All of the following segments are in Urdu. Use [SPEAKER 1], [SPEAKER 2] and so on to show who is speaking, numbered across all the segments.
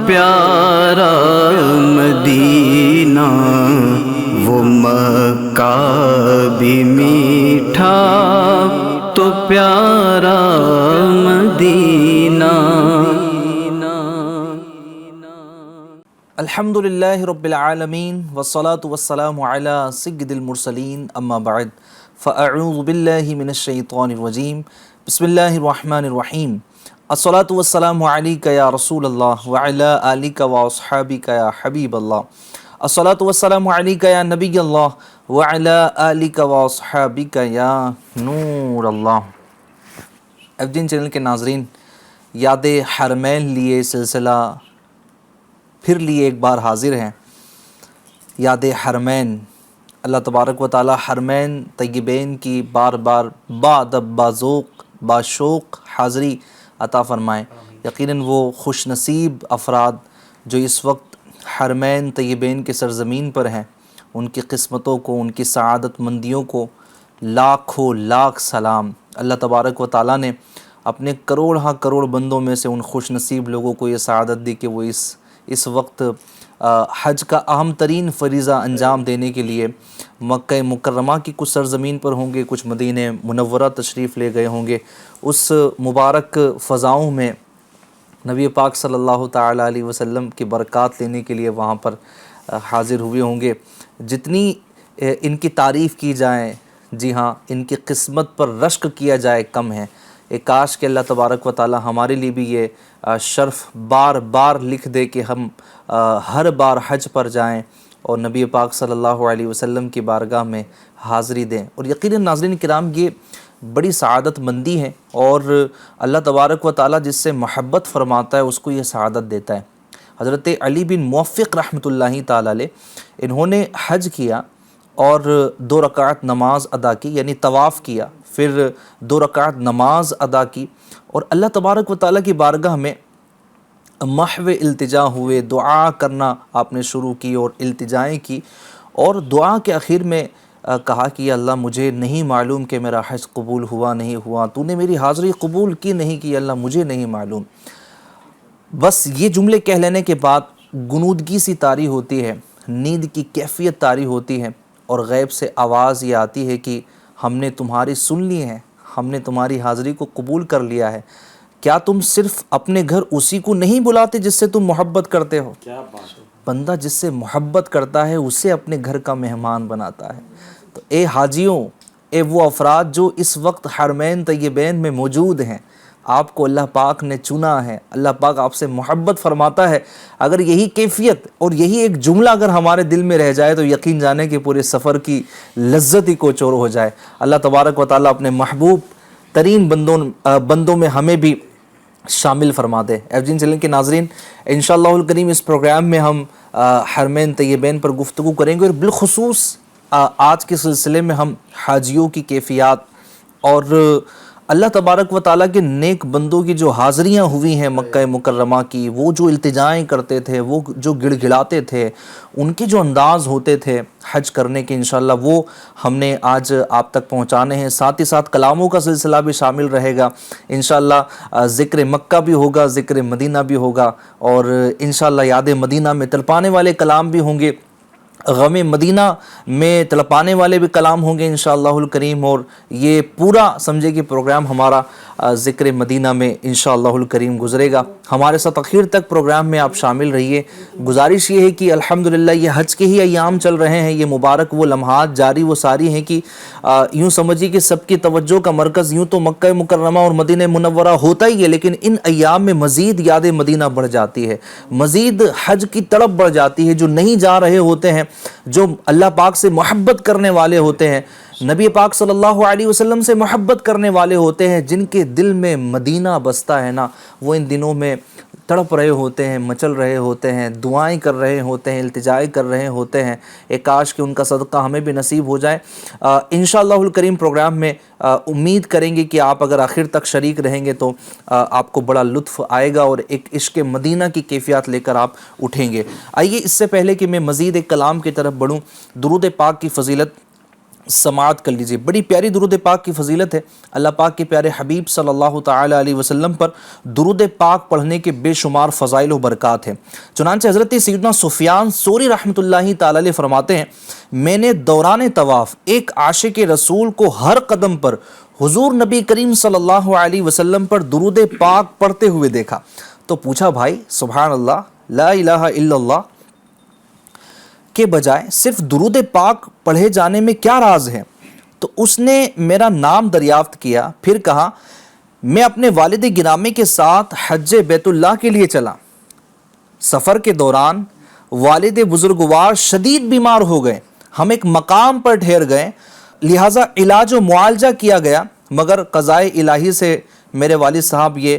[SPEAKER 1] پیارا مدینہ، وہ مکہ بھی میٹھا تو پیارا مدینہ۔
[SPEAKER 2] الحمدللہ رب العالمین والصلاة والسلام علی سید المرسلین، اما بعد فاعوذ باللہ من الشیطان الرجیم، بسم اللہ الرحمن الرحیم۔ الصلاة والسلام علیک یا رسول اللہ وعلی آلک واصحابک یا حبیب اللہ۔ الصلاة والسلام علیک یا نبی اللہ وعلی آلک واصحابک یا نور اللہ۔ FGN چینل کے ناظرین، یاد حرمین لیے سلسلہ پھر لیے ایک بار حاضر ہیں۔ یاد حرمین، اللہ تبارک و تعالی حرمین طیبین کی بار بار بادب بازوق باشوق حاضری عطا فرمائیں۔ یقیناً وہ خوش نصیب افراد جو اس وقت حرمین طیبین کے سرزمین پر ہیں، ان کی قسمتوں کو، ان کی سعادت مندیوں کو لاکھوں لاکھ سلام۔ اللہ تبارک و تعالیٰ نے اپنے کروڑ کروڑ بندوں میں سے ان خوش نصیب لوگوں کو یہ سعادت دی کہ وہ اس وقت حج کا اہم ترین فریضہ انجام دینے کے لیے مکہ مکرمہ کی کچھ سرزمین پر ہوں گے، کچھ مدینہ منورہ تشریف لے گئے ہوں گے۔ اس مبارک فضاؤں میں نبی پاک صلی اللہ تعالیٰ علیہ وسلم کی برکات لینے کے لیے وہاں پر حاضر ہوئے ہوں گے۔ جتنی ان کی تعریف کی جائے، جی ہاں، ان کی قسمت پر رشک کیا جائے کم ہے۔ ایک کاش کہ اللہ تبارک و تعالی ہمارے لیے بھی یہ شرف بار بار لکھ دے کہ ہم ہر بار حج پر جائیں اور نبی پاک صلی اللہ علیہ وسلم کی بارگاہ میں حاضری دیں۔ اور یقیناً ناظرین کرام، یہ بڑی سعادت مندی ہے، اور اللہ تبارک و تعالی جس سے محبت فرماتا ہے اس کو یہ سعادت دیتا ہے۔ حضرت علی بن موفق رحمۃ اللہ تعالی علیہ، انہوں نے حج کیا اور 2 رکعت نماز ادا کی، یعنی طواف کیا، پھر 2 رکعت نماز ادا کی، اور اللہ تبارک و تعالیٰ کی بارگاہ میں محو التجا ہوئے، دعا کرنا آپ نے شروع کی اور التجائیں کی، اور دعا کے آخر میں کہا کہ یا اللہ مجھے نہیں معلوم کہ میرا حج قبول ہوا نہیں ہوا، تو نے میری حاضری قبول کی نہیں کی، اللہ مجھے نہیں معلوم۔ بس یہ جملے کہہ لینے کے بعد غنودگی سی طاری ہوتی ہے، نیند کی کیفیت طاری ہوتی ہے، اور غیب سے آواز یہ آتی ہے کہ ہم نے تمہاری سن لی ہے، ہم نے تمہاری حاضری کو قبول کر لیا ہے۔ کیا تم صرف اپنے گھر اسی کو نہیں بلاتے جس سے تم محبت کرتے ہو؟ بندہ جس سے محبت کرتا ہے اسے اپنے گھر کا مہمان بناتا ہے۔ تو اے حاجیوں، اے وہ افراد جو اس وقت حرمین طیبین میں موجود ہیں، آپ کو اللہ پاک نے چنا ہے، اللہ پاک آپ سے محبت فرماتا ہے۔ اگر یہی کیفیت اور یہی ایک جملہ اگر ہمارے دل میں رہ جائے تو یقین جانے کہ پورے سفر کی لذت ہی کو چور ہو جائے۔ اللہ تبارک و تعالیٰ اپنے محبوب ترین بندوں میں ہمیں بھی شامل فرما دے۔ FGN چینل کے ناظرین، انشاءاللہ الکریم اس پروگرام میں ہم حرمین طیبین پر گفتگو کریں گے، اور بالخصوص آج کے سلسلے میں ہم حاجیوں کی کیفیات اور اللہ تبارک و تعالیٰ کے نیک بندوں کی جو حاضریاں ہوئی ہیں مکہ مکرمہ کی، وہ جو التجائیں کرتے تھے، وہ جو گڑ گڑاتے تھے، ان کے جو انداز ہوتے تھے حج کرنے کے، انشاءاللہ وہ ہم نے آج آپ تک پہنچانے ہیں۔ ساتھ ہی ساتھ کلاموں کا سلسلہ بھی شامل رہے گا، انشاءاللہ ذکر مکہ بھی ہوگا، ذکر مدینہ بھی ہوگا، اور انشاءاللہ یاد مدینہ میں تڑپانے والے کلام بھی ہوں گے، غم مدینہ میں تڑپانے والے بھی کلام ہوں گے انشاءاللہ الکریم، اور یہ پورا سمجھے کہ پروگرام ہمارا ذکر مدینہ میں انشاءاللہ الکریم گزرے گا۔ ہمارے ساتھ اخیر تک پروگرام میں آپ شامل رہیے۔ گزارش یہ ہے کہ الحمدللہ یہ حج کے ہی ایام چل رہے ہیں، یہ مبارک وہ لمحات جاری و ساری ہیں کہ یوں سمجھیے کہ سب کی توجہ کا مرکز یوں تو مکہ مکرمہ اور مدینہ منورہ ہوتا ہی ہے، لیکن ان ایام میں مزید یاد مدینہ بڑھ جاتی ہے، مزید حج کی طلب بڑھ جاتی ہے۔ جو نہیں جا رہے ہوتے ہیں، جو اللہ پاک سے محبت کرنے والے ہوتے ہیں، نبی پاک صلی اللہ علیہ وسلم سے محبت کرنے والے ہوتے ہیں، جن کے دل میں مدینہ بستا ہے نا، وہ ان دنوں میں تڑپ رہے ہوتے ہیں، مچل رہے ہوتے ہیں، دعائیں کر رہے ہوتے ہیں، التجائیں کر رہے ہوتے ہیں۔ ایک کاش کہ ان کا صدقہ ہمیں بھی نصیب ہو جائے۔ انشاءاللہ الکریم پروگرام میں امید کریں گے کہ آپ اگر آخر تک شریک رہیں گے تو آپ کو بڑا لطف آئے گا اور ایک عشق مدینہ کی کیفیات لے کر آپ اٹھیں گے۔ آئیے اس سے پہلے کہ میں مزید ایک کلام کی طرف بڑھوں، درود پاک کی فضیلت سماعت کر لیجئے۔ بڑی پیاری درود پاک کی فضیلت ہے۔ اللہ پاک کے پیارے حبیب صلی اللہ تعالی علیہ وسلم پر درود پاک پڑھنے کے بے شمار فضائل و برکات ہیں۔ چنانچہ حضرت سیدنا سفیان ثوری رحمۃ اللہ تعالی علیہ فرماتے ہیں، میں نے دوران طواف ایک عاشق رسول کو ہر قدم پر حضور نبی کریم صلی اللہ علیہ وسلم پر درود پاک پڑھتے ہوئے دیکھا۔ تو پوچھا، بھائی سبحان اللہ، لا الہ الا اللہ کے بجائے صرف درود پاک پڑھے جانے میں کیا راز ہے؟ تو اس نے میرا نام دریافت کیا، پھر کہا، میں اپنے والد گرامی کے ساتھ حج بیت اللہ کے لیے چلا۔ سفر کے دوران والد بزرگوار شدید بیمار ہو گئے، ہم ایک مقام پر ٹھہر گئے، لہٰذا علاج و معالجہ کیا گیا، مگر قضائے الہی سے میرے والد صاحب یہ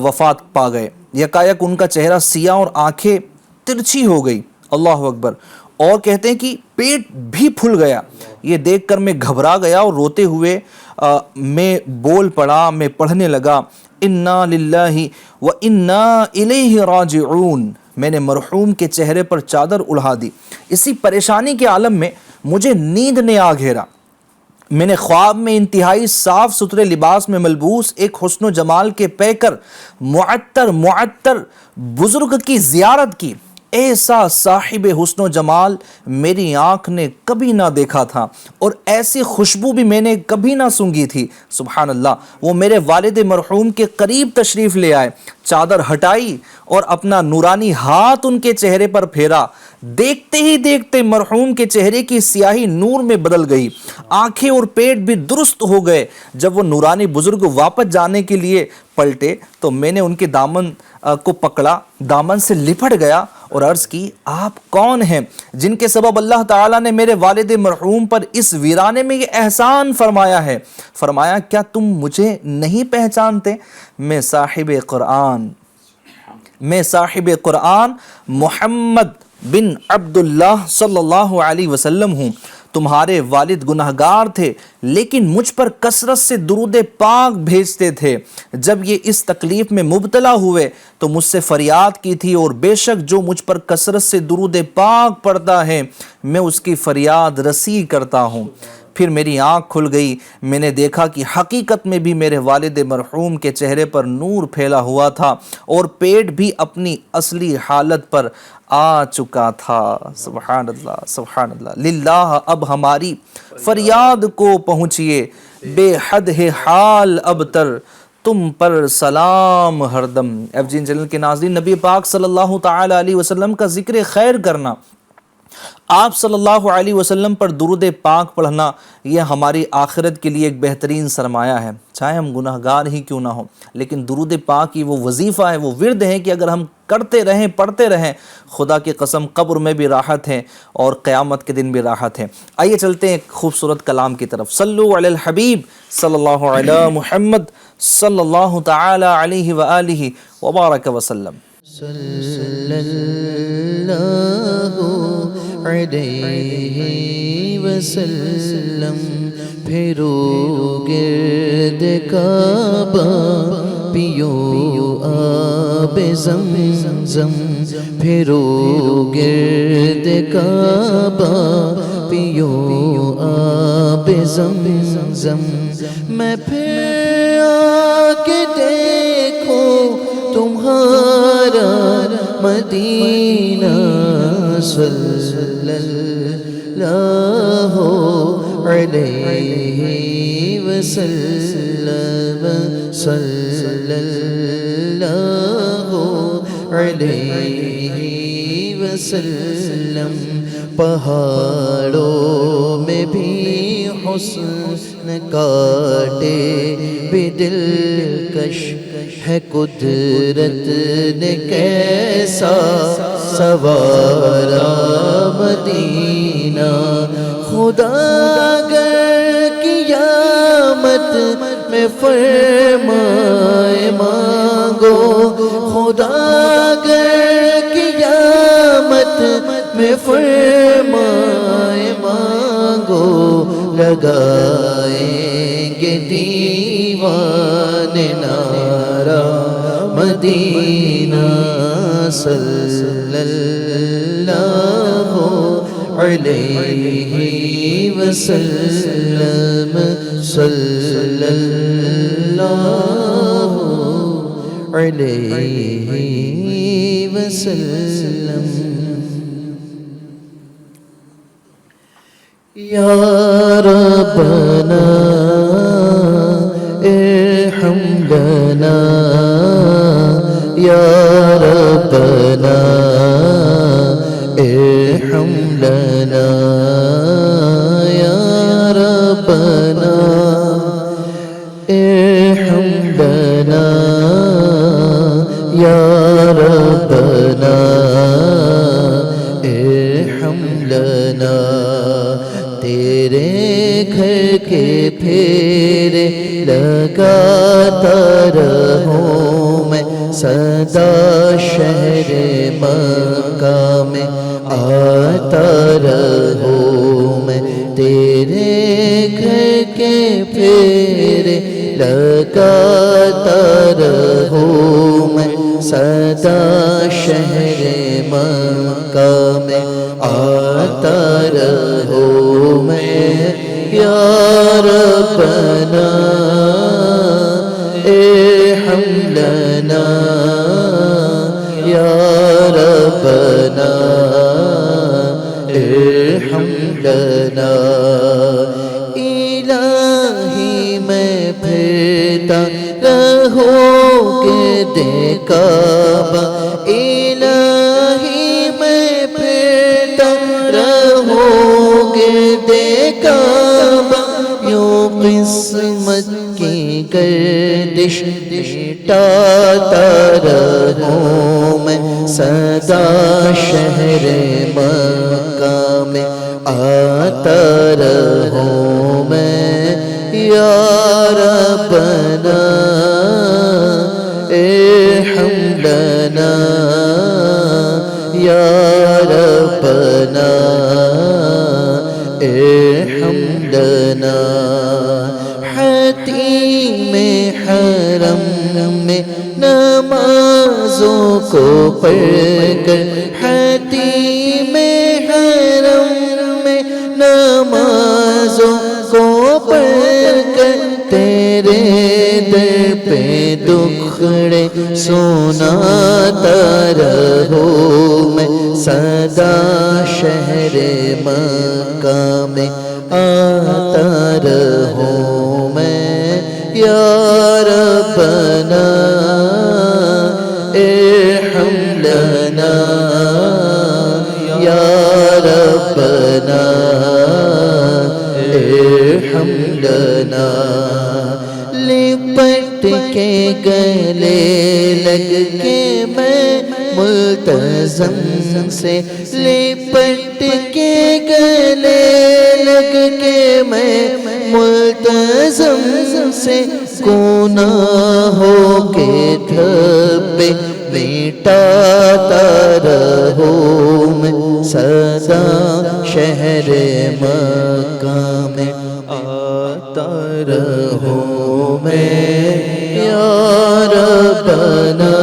[SPEAKER 2] وفات پا گئے۔ یکایک ان کا چہرہ سیاہ اور آنکھیں ترچھی ہو گئی۔ اللہ اکبر۔ اور کہتے ہیں کہ پیٹ بھی پھول گیا۔ یہ دیکھ کر میں گھبرا گیا اور روتے ہوئے میں بول پڑا، میں پڑھنے لگا، انا للہ و انا الیہ راجعون۔ میں نے مرحوم کے چہرے پر چادر اڑا دی۔ اسی پریشانی کے عالم میں مجھے نیند نے آ گھیرا۔ میں نے خواب میں انتہائی صاف ستھرے لباس میں ملبوس ایک حسن و جمال کے پیکر معطر بزرگ کی زیارت کی۔ ایسا صاحب حسن و جمال میری آنکھ نے کبھی نہ دیکھا تھا، اور ایسی خوشبو بھی میں نے کبھی نہ سونگھی تھی۔ سبحان اللہ۔ وہ میرے والد مرحوم کے قریب تشریف لے آئے، چادر ہٹائی اور اپنا نورانی ہاتھ ان کے چہرے پر پھیرا۔ دیکھتے ہی دیکھتے مرحوم کے چہرے کی سیاہی نور میں بدل گئی، آنکھیں اور پیٹ بھی درست ہو گئے۔ جب وہ نورانی بزرگ واپس جانے کے لیے پلٹے تو میں نے ان کے دامن کو پکڑا، دامن سے لپٹ گیا اور عرض کی، آپ کون ہیں جن کے سبب اللہ تعالیٰ نے میرے والد مرحوم پر اس ویرانے میں یہ احسان فرمایا ہے؟ فرمایا، کیا تم مجھے نہیں پہچانتے؟ میں صاحب قرآن محمد بن عبداللہ صلی اللہ علیہ وسلم ہوں۔ تمہارے والد گناہگار تھے لیکن مجھ پر کثرت سے درود پاک بھیجتے تھے۔ جب یہ اس تکلیف میں مبتلا ہوئے تو مجھ سے فریاد کی تھی، اور بے شک جو مجھ پر کثرت سے درود پاک پڑھتا ہے میں اس کی فریاد رسی کرتا ہوں۔ پھر میری آنکھ کھل گئی، میں نے دیکھا کہ حقیقت میں بھی میرے والد مرحوم کے چہرے پر نور پھیلا ہوا تھا اور پیٹ بھی اپنی اصلی حالت پر آ چکا تھا۔ سبحان اللہ، سبحان اللہ۔ للہ اب ہماری فریاد کو پہنچیے، بے حد ہے حال اب تر تم پر سلام ہر دم۔ ایف جی چینل کے ناظرین، نبی پاک صلی اللہ تعالی علیہ وسلم کا ذکر خیر کرنا، آپ صلی اللہ علیہ وسلم پر درود پاک پڑھنا، یہ ہماری آخرت کے لیے ایک بہترین سرمایہ ہے، چاہے ہم گناہگار ہی کیوں نہ ہوں۔ لیکن درود پاک کی وہ وظیفہ ہے، وہ ورد ہے کہ اگر ہم کرتے رہیں، پڑھتے رہیں، خدا کی قسم قبر میں بھی راحت ہے اور قیامت کے دن بھی راحت ہے۔ آئیے چلتے ہیں ایک خوبصورت کلام کی طرف۔ صلو علی الحبیب صلی اللہ علی محمد صلی اللہ تعالی علیہ وآلہ وبارک وسلم۔
[SPEAKER 1] صلی اللہ علیہ وسلم، پھرو گرد کعبہ، پیو آب زمزم، پھرو گرد کعبہ، پیو آب زمزم، میں پھر آ کے دیکھوں تمہارا مدینہ، صلی اللہ علیہ وسلم، صلی اللہ علیہ وسلم۔ پہاڑوں میں بھی حسن کاٹے بھی دلکش ہے، قدرت نے کیسا سوارا مدینہ۔ خدا اگر قیامت میں فرمائے مانگو، خدا اگر قیامت میں فرمائے مانگو، لگائیں گے دیوان نعرہ مدینہ، صلی اللہ علیہ وسلم صلی اللہ علیہ وسلم یا ربنا ارحم لنا یا ربنا ارحم لنا یا ربنا ارحم لنا یا ربنا ارحم لنا تیرے گھر کے پھیرے لگاتا رہوں میں سدا شہر مکہ میں آتا رہوں میں تیرے گھر کے پھیرے لگاتا رہوں میں سدا شہر مکہ میں آتا رہوں میں یا ربنا ارحم لنا یا ربنا ارحم لنا الہی میں پھرتا رہوں گرد کعبہ الہی میں پھرتا رہوں گرد کعبہ یوں قسمت کی گردش مٹاتا رہوں میں سدا شہر مکہ میں آتا رہوں میں یا ربنا ارحم لنا یا ربنا ارحم لنا حتیم حرم میں نمازوں کو پڑھ کر حتیم حرم میں نمازوں کو پڑھ کر تیرے در پہ دکھڑے سناتا رہوں میں سدا شہر مکہ میں آتا رہوں میں یا ربنا ارحم لنا یا ربنا ارحم لنا لپٹ کے گلے لگ کے میں ملتزم سے لپٹ کے گلے لگ کے میں ملتزم سے گناہوں کے دھبے مٹاتا رہوں میں سدا شہر مکہ میں آتا رہوں میں یا ربنا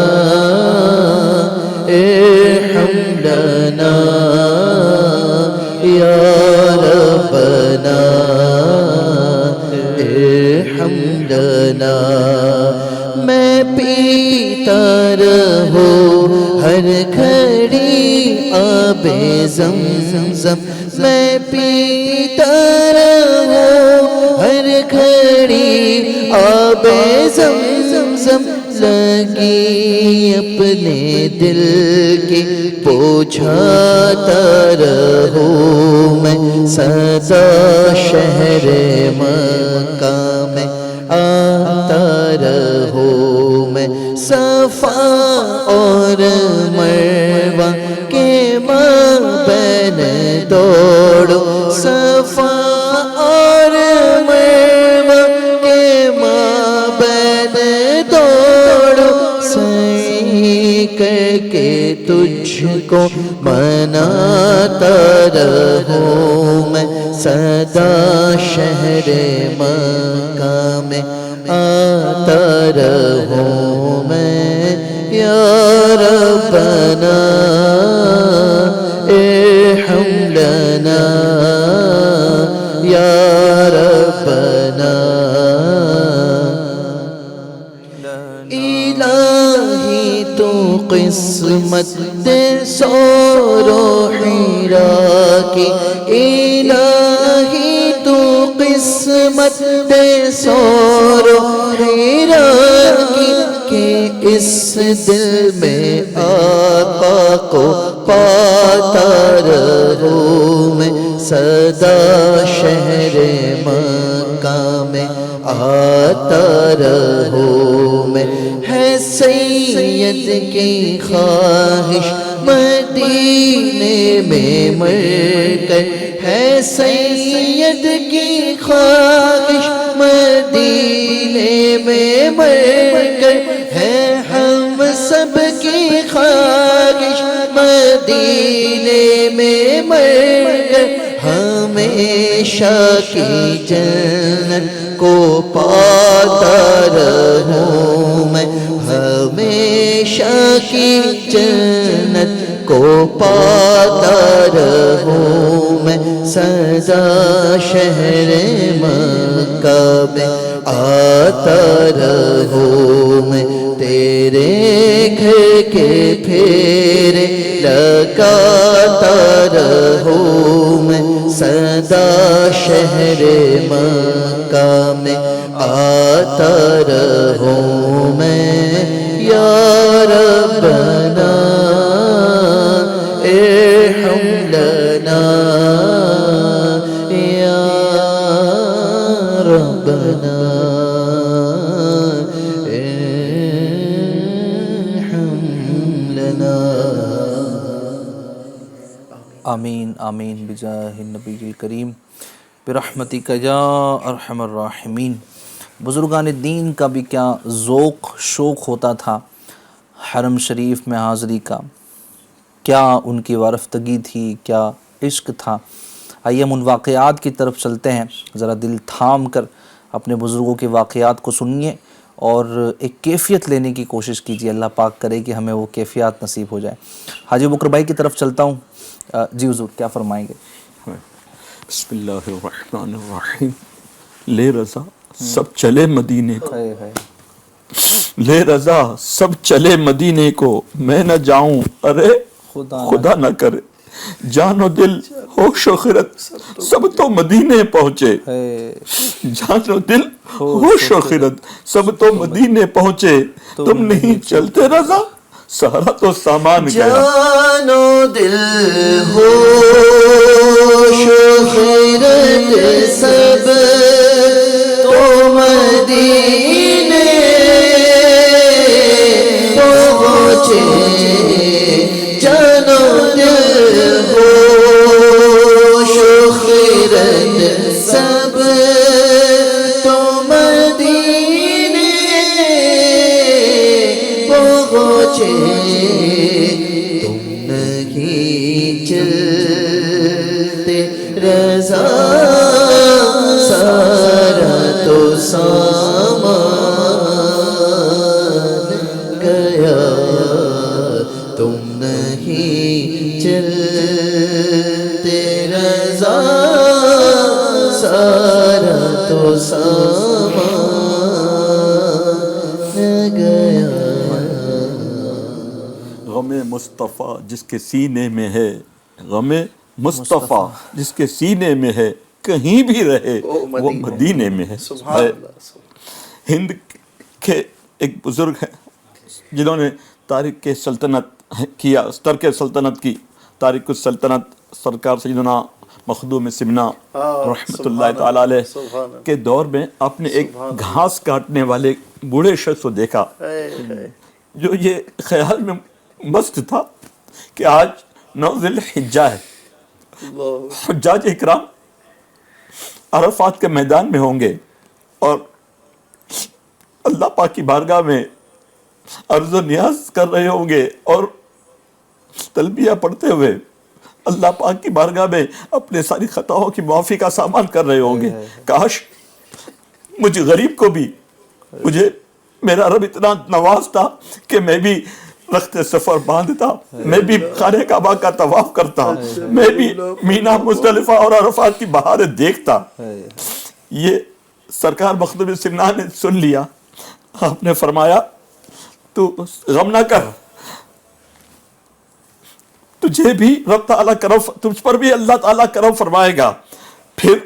[SPEAKER 1] ارحم لنا یا ربنا ارحم لنا میں پیتا رہوں ہر گھڑی آب زمزم میں پیتا رہوں ہر گھڑی آب زمزم لگی اپنے دل کی پوچھاتا رہوں میں سدا شہر مکہ میں آتا رہوں میں صفا اور مروہ کے مابین دوڑو صفا اور مروہ کے مابین دوڑو سعی کر کے تجھ کو مناتا رہوں میں سدا شہر مکہ میں آتا رہوں میں یا ربنا ارحم لنا دے سور و حیرا کی الہی تو قسمت دے سور و حیرا کی کہ اس دل میں آقا کو پاتا رہوں میں صدا شہر مکہ میں آتا رہوں میں ہے سید کی خواہش مدینے میں مر کر ہے سید کی خواہش مدینے میں مر کر ہے ہم سب کی خواہش مدینے میں مر کر ہمیشہ کی جنت کو پاتا رہوں میں ہمیشہ کی جنت کو پاتا رہوں میں سدا شہر مکہ میں آتا رہوں میں تیرے گھر کے پھیرے لگاتا رہوں میں سدا شہر مکہ میں آتا رہوں میں یا ربنا ارحم لنا یا ربنا
[SPEAKER 2] آمین آمین بجاہ النبی الکریم برحمتک یا ارحم الراحمین۔ بزرگان دین کا بھی کیا ذوق شوق ہوتا تھا حرم شریف میں حاضری کا، کیا ان کی وارفتگی تھی، کیا عشق تھا۔ آئیے ہم ان واقعات کی طرف چلتے ہیں، ذرا دل تھام کر اپنے بزرگوں کے واقعات کو سنیے اور ایک کیفیت لینے کی کوشش کیجیے، اللہ پاک کرے کہ ہمیں وہ کیفیات نصیب ہو جائے۔ حاجی بکر بھائی کی طرف چلتا ہوں، جی حضور کیا فرمائیں گے؟
[SPEAKER 3] بسم اللہ الرحمن الرحیم۔ لے رضا سب چلے مدینے کو، لے رضا سب چلے مدینے کو، میں نہ جاؤں ارے خدا نہ کرے، جان و دل ہوش و خرد سب تو مدینے پہنچے، جان و دل ہوش و خرد سب تو مدینے پہنچے، تم نہیں چلتے رضا سہارا تو سامان گیا۔
[SPEAKER 1] جان و دل ہوش و خرد سب تو مدینے پہنچے، جان و دل ہوش و خرد سب تو مدینے پہنچے، تم نہیں چلتے رضا سارا تو سامان گیا، تم نہیں چلتے رضا سارا تو سامان گیا۔
[SPEAKER 3] غم مصطفیٰ جس کے سینے میں ہے، غم مصطفیٰ جس کے سینے میں ہے، کہیں بھی رہے وہ مدینے میں ہے۔ ہند کے ایک بزرگ ہیں جنہوں نے تاریخ سلطنت کیا، ترک سلطنت کی، تاریخ السلطنت سرکار سیدنا مخدوم سمنا رحمۃ اللہ تعالیٰ علیہ کے دور میں آپ نے ایک گھاس کاٹنے والے بوڑھے شخص کو دیکھا جو یہ خیال میں مست تھا کہ آج 9 ذی الحجہ ہے، حجاج اکرام عرفات کے میدان میں ہوں گے اور اللہ پاک کی بارگاہ میں عرض و نیاز کر رہے ہوں گے اور تلبیہ پڑھتے ہوئے اللہ پاک کی بارگاہ میں اپنے ساری خطاؤں کی معافی کا سامان کر رہے ہوں گے۔ کاش مجھے غریب کو بھی، مجھے میرا رب اتنا نوازتا کہ میں بھی رخت سفر باندھتا، میں بھی خانہ کعبہ کا طواف کرتا، میں بھی مینا مزدلفہ اور عرفات کی بہاریں دیکھتا۔ یہ سرکار مخدوم سمنا نے سن لیا، آپ نے فرمایا تو غم نہ کر، تجھے بھی رب تعالیٰ کرم، تجھ پر بھی اللہ تعالیٰ کرم فرمائے گا۔ پھر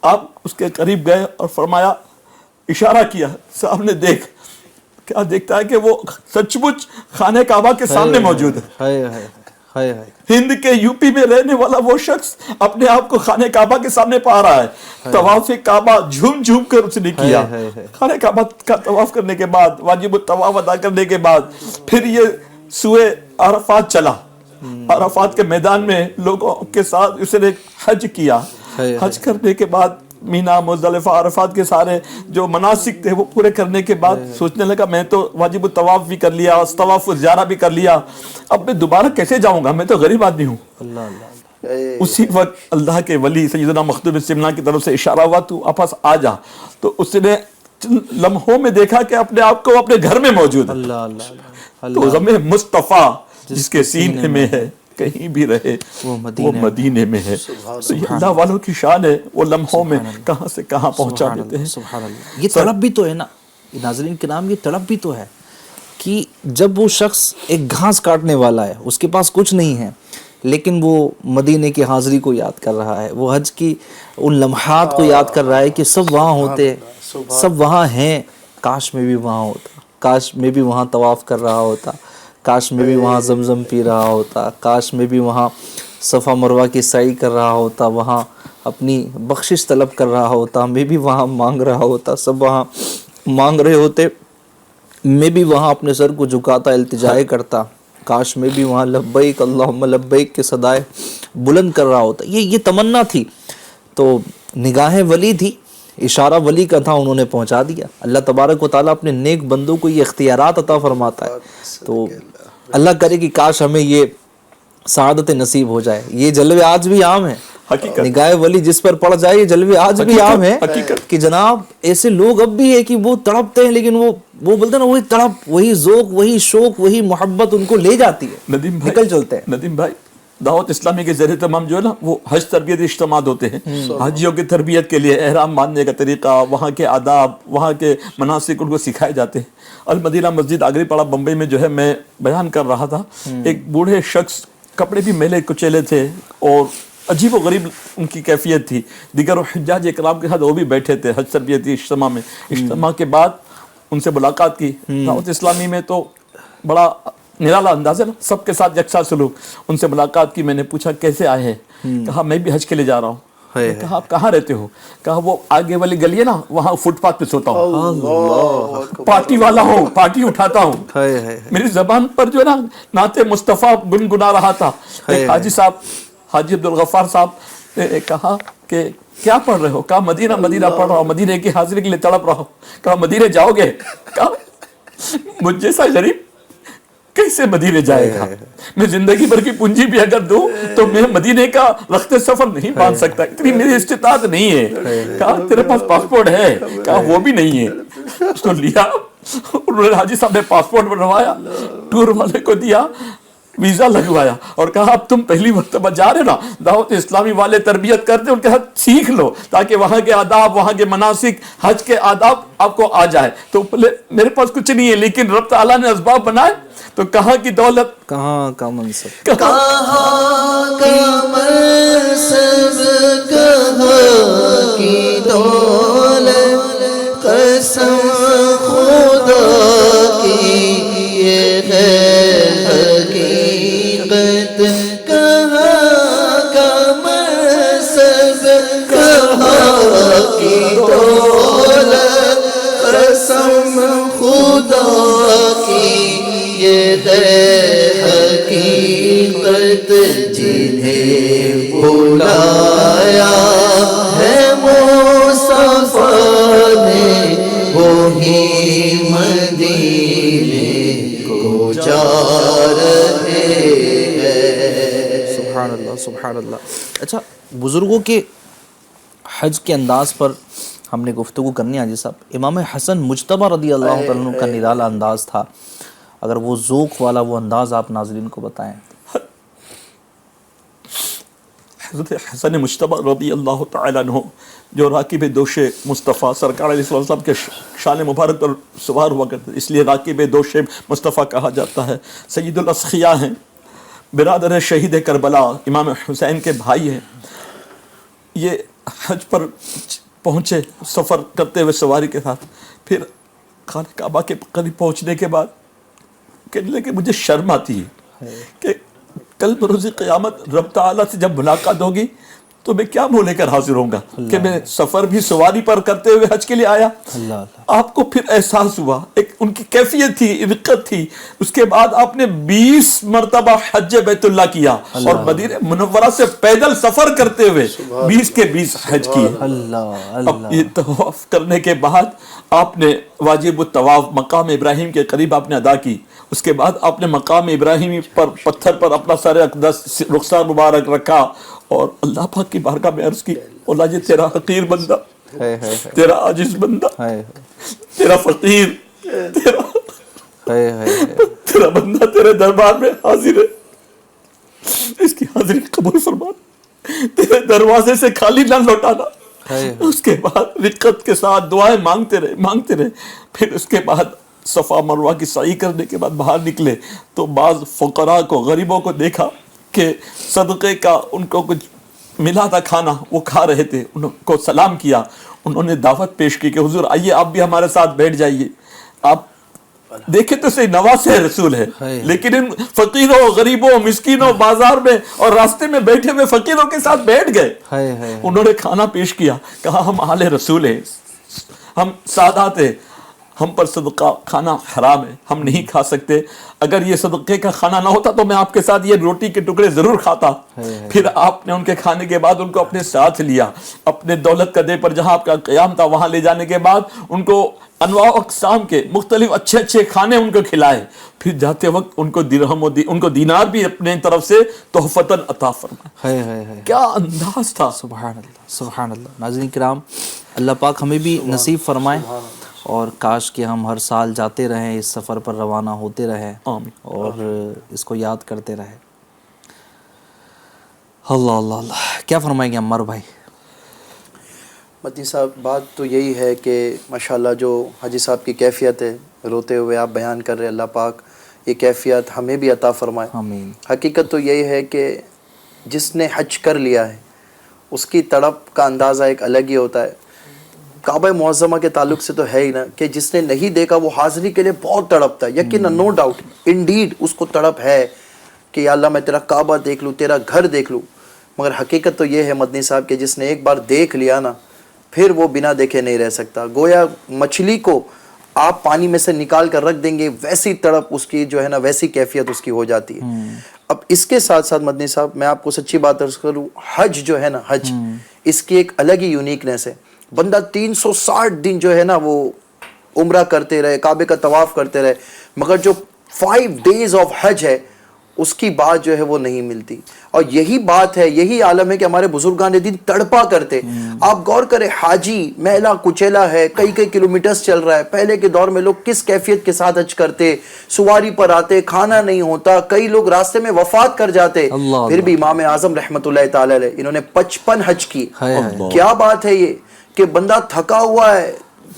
[SPEAKER 3] آپ اس کے قریب گئے اور فرمایا، اشارہ کیا، سامنے دیکھ۔ کیا دیکھتا ہے کہ وہ سچ مچ خانہ کعبہ کے سامنے موجود ہے۔
[SPEAKER 2] ہائے ہائے ہائے ہائے،
[SPEAKER 3] ہند کے یوپی میں رہنے والا وہ شخص اپنے آپ کو خانہ کعبہ کے سامنے پا رہا ہے۔ طواف کعبہ جھوم جھوم کر اس نے کیا۔ خانہ کعبہ کا طواف کرنے کے بعد، واجب الطواف ادا کرنے کے بعد، پھر یہ سوئے عرفات چلا۔ عرفات کے میدان میں لوگوں کے ساتھ اس نے حج کیا۔ حج کرنے کے بعد مینا، مزدلفہ، عرفات کے سارے جو مناسک تھے وہ پورے کرنے کے بعد سوچنے لگا میں تو واجب الطواف بھی کر لیا، طواف الزیارہ بھی کر لیا، اب میں دوبارہ کیسے جاؤں گا، میں تو غریب آدمی ہوں۔
[SPEAKER 2] اللہ اللہ،
[SPEAKER 3] اسی وقت اللہ کے ولی سیدنا مخدوم سمنا کی طرف سے اشارہ ہوا، تو واپس آ جا۔ تو اس نے لمحوں میں دیکھا کہ اپنے آپ کو اپنے گھر میں موجود ہے۔
[SPEAKER 2] اللہ اللہ،
[SPEAKER 3] تو غم مصطفیٰ جس کے سینے میں ہے کہیں بھی رہے وہ مدینے میں ہے۔ تو یہ اللہ والوں کی شان ہے، وہ لمحوں میں کہاں سے کہاں پہنچا دیتے ہیں۔
[SPEAKER 2] سبحان اللہ، یہ تڑپ بھی تو ہے نا ناظرین کرام، یہ تڑپ بھی تو ہے کہ جب وہ شخص ایک گھاس کاٹنے والا ہے، اس کے پاس کچھ نہیں ہے، لیکن وہ مدینے کی حاضری کو یاد کر رہا ہے، وہ حج کی ان لمحات کو یاد کر رہا ہے کہ سب وہاں ہوتے، سب وہاں ہیں، کاش میں بھی وہاں ہوتا، کاش میں بھی وہاں طواف کر رہا ہوتا، کاش میں بھی وہاں زمزم پی رہا ہوتا، کاش میں بھی وہاں صفا مروہ کی سعی کر رہا ہوتا، وہاں اپنی بخشش طلب کر رہا ہوتا، میں بھی وہاں مانگ رہا ہوتا، سب وہاں مانگ رہے ہوتے، میں بھی وہاں اپنے سر کو جھکاتا، التجائے کرتا، کاش میں بھی وہاں لبیک اللہم لبیک کے صدائے بلند کر رہا ہوتا۔ یہ تمنا تھی۔ تو نگاہ ولی تھی، اشارہ ولی کا تھا، انہوں نے پہنچا دیا۔ اللہ تبارک و تعالیٰ اپنے نیک بندوں کو یہ اختیارات عطا فرماتا ہے۔ تو اللہ کرے کہ کاش ہمیں یہ سعادت نصیب ہو جائے۔ یہ جلوے آج بھی عام ہیں،
[SPEAKER 3] حقیقت
[SPEAKER 2] نگاہ ولی جس پر پڑ جائے، یہ جلوے آج بھی عام ہیں کہ جناب ایسے لوگ اب بھی ہے کہ وہ تڑپتے ہیں، لیکن وہ بولتے ہیں نا، وہی تڑپ، وہی ذوق، وہی شوق، وہی محبت ان کو لے جاتی ہے،
[SPEAKER 3] ندیم بھائی،
[SPEAKER 2] نکل چلتے ہیں۔
[SPEAKER 3] ندیم بھائی، دعوت اسلامی کے زیر تمام جو ہے نا وہ حج تربیت اجتماعات ہوتے ہیں۔ حاجیوں کی تربیت کے لیے احرام باندھنے کا طریقہ، وہاں کے آداب، وہاں کے مناسک ان کو سکھائے جاتے ہیں۔ المدینہ مسجد آگری پڑا بمبئی میں جو ہے میں بیان کر رہا تھا، ایک بوڑھے شخص، کپڑے بھی میلے کچیلے تھے اور عجیب و غریب ان کی کیفیت تھی۔ دیگر حجاج اکرام کے ساتھ وہ بھی بیٹھے تھے حج تربیتی اجتماع میں۔ اجتماع کے بعد ان سے ملاقات کی۔ دعوت اسلامی میں تو بڑا نرالا انداز ہے نا، سب کے ساتھ یکساں سلوک۔ ان سے ملاقات کی، میں نے پوچھا کیسے آئے ہیں؟ کہا میں بھی حج کے لیے جا رہا ہوں۔ کہا آپ کہاں رہتے ہو؟ کہا وہ آگے والی گلی ہے نا، وہاں فٹ پاتھ پہ سوتا ہوں، پارٹی والا ہوں، پارٹی اٹھاتا ہوں۔ میری زبان پر جو ہے نا نعت مصطفیٰ گنگنا رہا تھا۔ ایک حاجی صاحب، حاجی عبدالغفار صاحب نے کہا کہ کیا پڑھ رہے ہو؟ کہا مدینہ مدینہ پڑھ رہا ہوں، مدینے کی حاضری کے لیے تڑپ رہا ہوں۔ کہا مدینے جاؤ گے؟ کہا مجھ جیسا غریب کیسے مدینے جائے گا؟ میں زندگی بھر کی پونجی بھی اگر دوں تو میں مدینے کا رخت سفر نہیں باندھ سکتا، اتنی میری استطاعت نہیں ہے۔ کہا تیرے پاس پاسپورٹ ہے؟ کہا وہ بھی نہیں ہے۔ اس کو لیا، انہوں نے حاجی صاحب نے پاسپورٹ بنوایا، ٹور والے کو دیا، ویزا لگوایا اور کہا اب تم پہلی مرتبہ جا رہے نا، دعوت اسلامی والے تربیت کرتے، ان کے ساتھ سیکھ لو تاکہ وہاں کے آداب، وہاں کے مناسک، حج کے آداب آپ کو آ جائے۔ تو میرے پاس کچھ نہیں ہے، لیکن رب تعالیٰ نے اسباب بنائے۔ تو کہاں کی دولت،
[SPEAKER 2] کہاں کا منصب،
[SPEAKER 1] کہاں کا منصب، کہاں کی دولت، قسم خدا کی یہ ہے حقیقت، کہاں کا منصب، کہاں کی دولت، قسم خدا کی یہ ہے حقیقت، جنہیں بلایا ہے مصطفیٰ نے وہی مدینے کو جا رہے ہیں۔
[SPEAKER 2] سبحان اللہ سبحان اللہ۔ اچھا، بزرگوں کے حج کے انداز پر ہم نے گفتگو کرنی ہے حاجی صاحب۔ امام حسن مجتبی رضی اللہ تعالیٰ عنہ کا نرالا انداز تھا، اگر وہ ذوق والا وہ انداز آپ ناظرین کو بتائیں۔
[SPEAKER 3] حضرت حسن مجتبی رضی اللہ تعالیٰ عنہ جو راکب دوش مصطفیٰ سرکار علیہ السلام کے شان مبارک پر سوار ہوا کرتے، اس لیے راکب دوش مصطفیٰ کہا جاتا ہے۔ سید الاسخیاء ہیں، برادر شہید کربلا امام حسین کے بھائی ہیں، یہ حج پر پہنچے سفر کرتے ہوئے سواری کے ساتھ، پھر خانہ کعبہ کے قریب پہنچنے کے بعد کہنے لگے مجھے شرم آتی ہے کہ کل بروز قیامت رب تعالیٰ سے جب ملاقات ہوگی تو میں کیا منہ لے کر حاضر ہوں گا کہ میں سفر بھی سواری پر کرتے ہوئے حج کے لیے آیا۔ آپ کو پھر احساس ہوا، ایک ان کی کیفیت تھی، رقت تھی۔ اس کے بعد آپ نے 20 مرتبہ حج بیت اللہ کیا اور مدینہ منورہ سے پیدل سفر کرتے ہوئے 20 کے 20 حج کیے۔ اب یہ طواف کرنے کے بعد آپ نے واجب الطواف مقام ابراہیم کے قریب آپ نے ادا کی۔ اس کے بعد آپ نے مقام ابراہیمی پر پتھر پر اپنا سر اقدس رخسار مبارک رکھا اور اللہ پاک کی بارگاہ میں عرض کی، اللہ جی تیرا حقیر بندہ، تیرا عاجز بندہ، تیرا فقیر، تیرا بندہ تیرے دربار میں حاضر ہے، اس کی حاضری قبول فرما، تیرے دروازے سے خالی نہ لوٹانا۔ اس کے بعد رقت کے ساتھ دعائیں مانگتے رہے۔ پھر اس کے بعد صفا مروہ کی سعی کرنے کے بعد باہر نکلے تو بعض فقراء کو، غریبوں کو دیکھا کہ صدقے کا ان کو کچھ ملا تھا کھانا، وہ کھا رہے تھے، ان کو سلام کیا، انہوں نے دعوت پیش کی کہ حضور آئیے آپ بھی ہمارے ساتھ بیٹھ جائیے۔ آپ دیکھیں تو صحیح نواسہ رسول ہے، لیکن ان فقیروں، غریبوں، مسکینوں، بازار میں اور راستے میں بیٹھے ہوئے فقیروں کے ساتھ بیٹھ گئے۔ انہوں نے کھانا پیش کیا، کہا ہم آل رسول ہیں، ہم سادات ہیں، ہم پر صدقہ کھانا حرام ہے، ہم نہیں کھا سکتے، اگر یہ صدقے کا کھانا نہ ہوتا تو میں آپ کے ساتھ یہ روٹی کے ٹکڑے ضرور کھاتا۔ پھر آپ نے ان کے کھانے کے بعد ان کو اپنے ساتھ لیا، اپنے دولت قدے پر جہاں آپ کا قیام تھا وہاں لے جانے کے بعد ان کو انواع و اقسام کے مختلف اچھے کھانے ان کو کھلائے۔ پھر جاتے وقت ان کو درہم ان کو دینار بھی اپنے طرف سے تحفتاً عطا فرمائے۔ کیا انداز تھا!
[SPEAKER 2] سبحان اللہ، سبحان اللہ۔ ناظرین کرام، اللہ پاک ہمیں بھی نصیب فرمائے اور کاش کہ ہم ہر سال جاتے رہیں، اس سفر پر روانہ ہوتے رہیں اور اس کو یاد کرتے رہیں۔ اللہ اللہ اللہ، کیا فرمائیں گے عمار بھائی؟
[SPEAKER 1] مدنی صاحب، بات تو یہی ہے کہ ماشاءاللہ جو حاجی صاحب کی کیفیت ہے، روتے ہوئے آپ بیان کر رہے، اللہ پاک یہ کیفیت ہمیں بھی عطا فرمائے۔
[SPEAKER 2] آمین۔
[SPEAKER 1] حقیقت تو یہی ہے کہ جس نے حج کر لیا ہے اس کی تڑپ کا اندازہ ایک الگ ہی ہوتا ہے۔ کعبہ معظمہ کے تعلق سے تو ہے ہی نا کہ جس نے نہیں دیکھا وہ حاضری کے لیے بہت تڑپتا ہے، یقینا نو ڈاؤٹ، انڈیڈ اس کو تڑپ ہے کہ یا اللہ میں تیرا کعبہ دیکھ لوں، تیرا گھر دیکھ لوں۔ مگر حقیقت تو یہ ہے مدنی صاحب کہ جس نے ایک بار دیکھ لیا نا پھر وہ بنا دیکھے نہیں رہ سکتا۔ گویا مچھلی کو آپ پانی میں سے نکال کر رکھ دیں گے، ویسی تڑپ اس کی جو ہے نا، ویسی کیفیت اس کی ہو جاتی ہے۔ اب اس کے ساتھ ساتھ مدنی صاحب میں آپ کو سچی بات عرض کروں، حج جو ہے نا، حج اس کی ایک الگ ہی یونیکنیس ہے۔ بندہ 360 دن جو ہے نا وہ عمرہ کرتے رہے، کعبے کا طواف کرتے رہے، مگر جو 5 days آف حج ہے اس کی بات جو ہے وہ نہیں ملتی۔ اور یہی بات ہے، یہی عالم ہے کہ ہمارے بزرگان دین تڑپا کرتے۔ آپ غور کریں، حاجی میلا کچیلا ہے، کئی کلومیٹرز چل رہا ہے، پہلے کے دور میں لوگ کس کیفیت کے ساتھ حج کرتے، سواری پر آتے، کھانا نہیں ہوتا، کئی لوگ راستے میں وفات کر جاتے، پھر بھی امام اعظم رحمۃ اللہ تعالی علیہ انہوں نے 55 حج کی۔ کیا بات ہے یہ کہ بندہ تھکا ہوا ہے،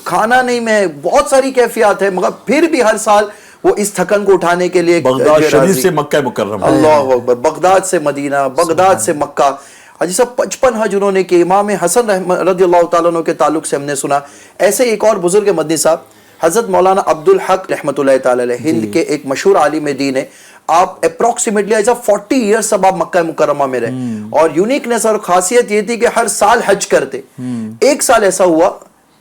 [SPEAKER 1] کھانا نہیں میں، بہت ساری کیفیات ہے، مگر پھر بھی ہر سال وہ اس تھکن کو اٹھانے کے لیے
[SPEAKER 3] بغداد شریف سے مکہ مکرمہ،
[SPEAKER 1] اللہ اکبر، بغداد سے مدینہ، بغداد سے مکہ۔ حاجی صاحب 55 حج انہوں نے کہ امام حسن رضی اللہ تعالیٰ عنہ کے تعلق سے ہم نے سنا۔ ایسے ایک اور بزرگ مدنی صاحب حضرت مولانا عبدالحق رحمۃ اللہ تعالی علیہ، ہند کے ایک مشہور عالم دین ہے۔ آپ اپروکسیمیٹلی ایسا 40 ایئرس سب آپ مکہ مکرمہ میں رہے، اور یونیکنیس اور خاصیت یہ تھی کہ ہر سال حج کرتے۔ ایک سال ایسا ہوا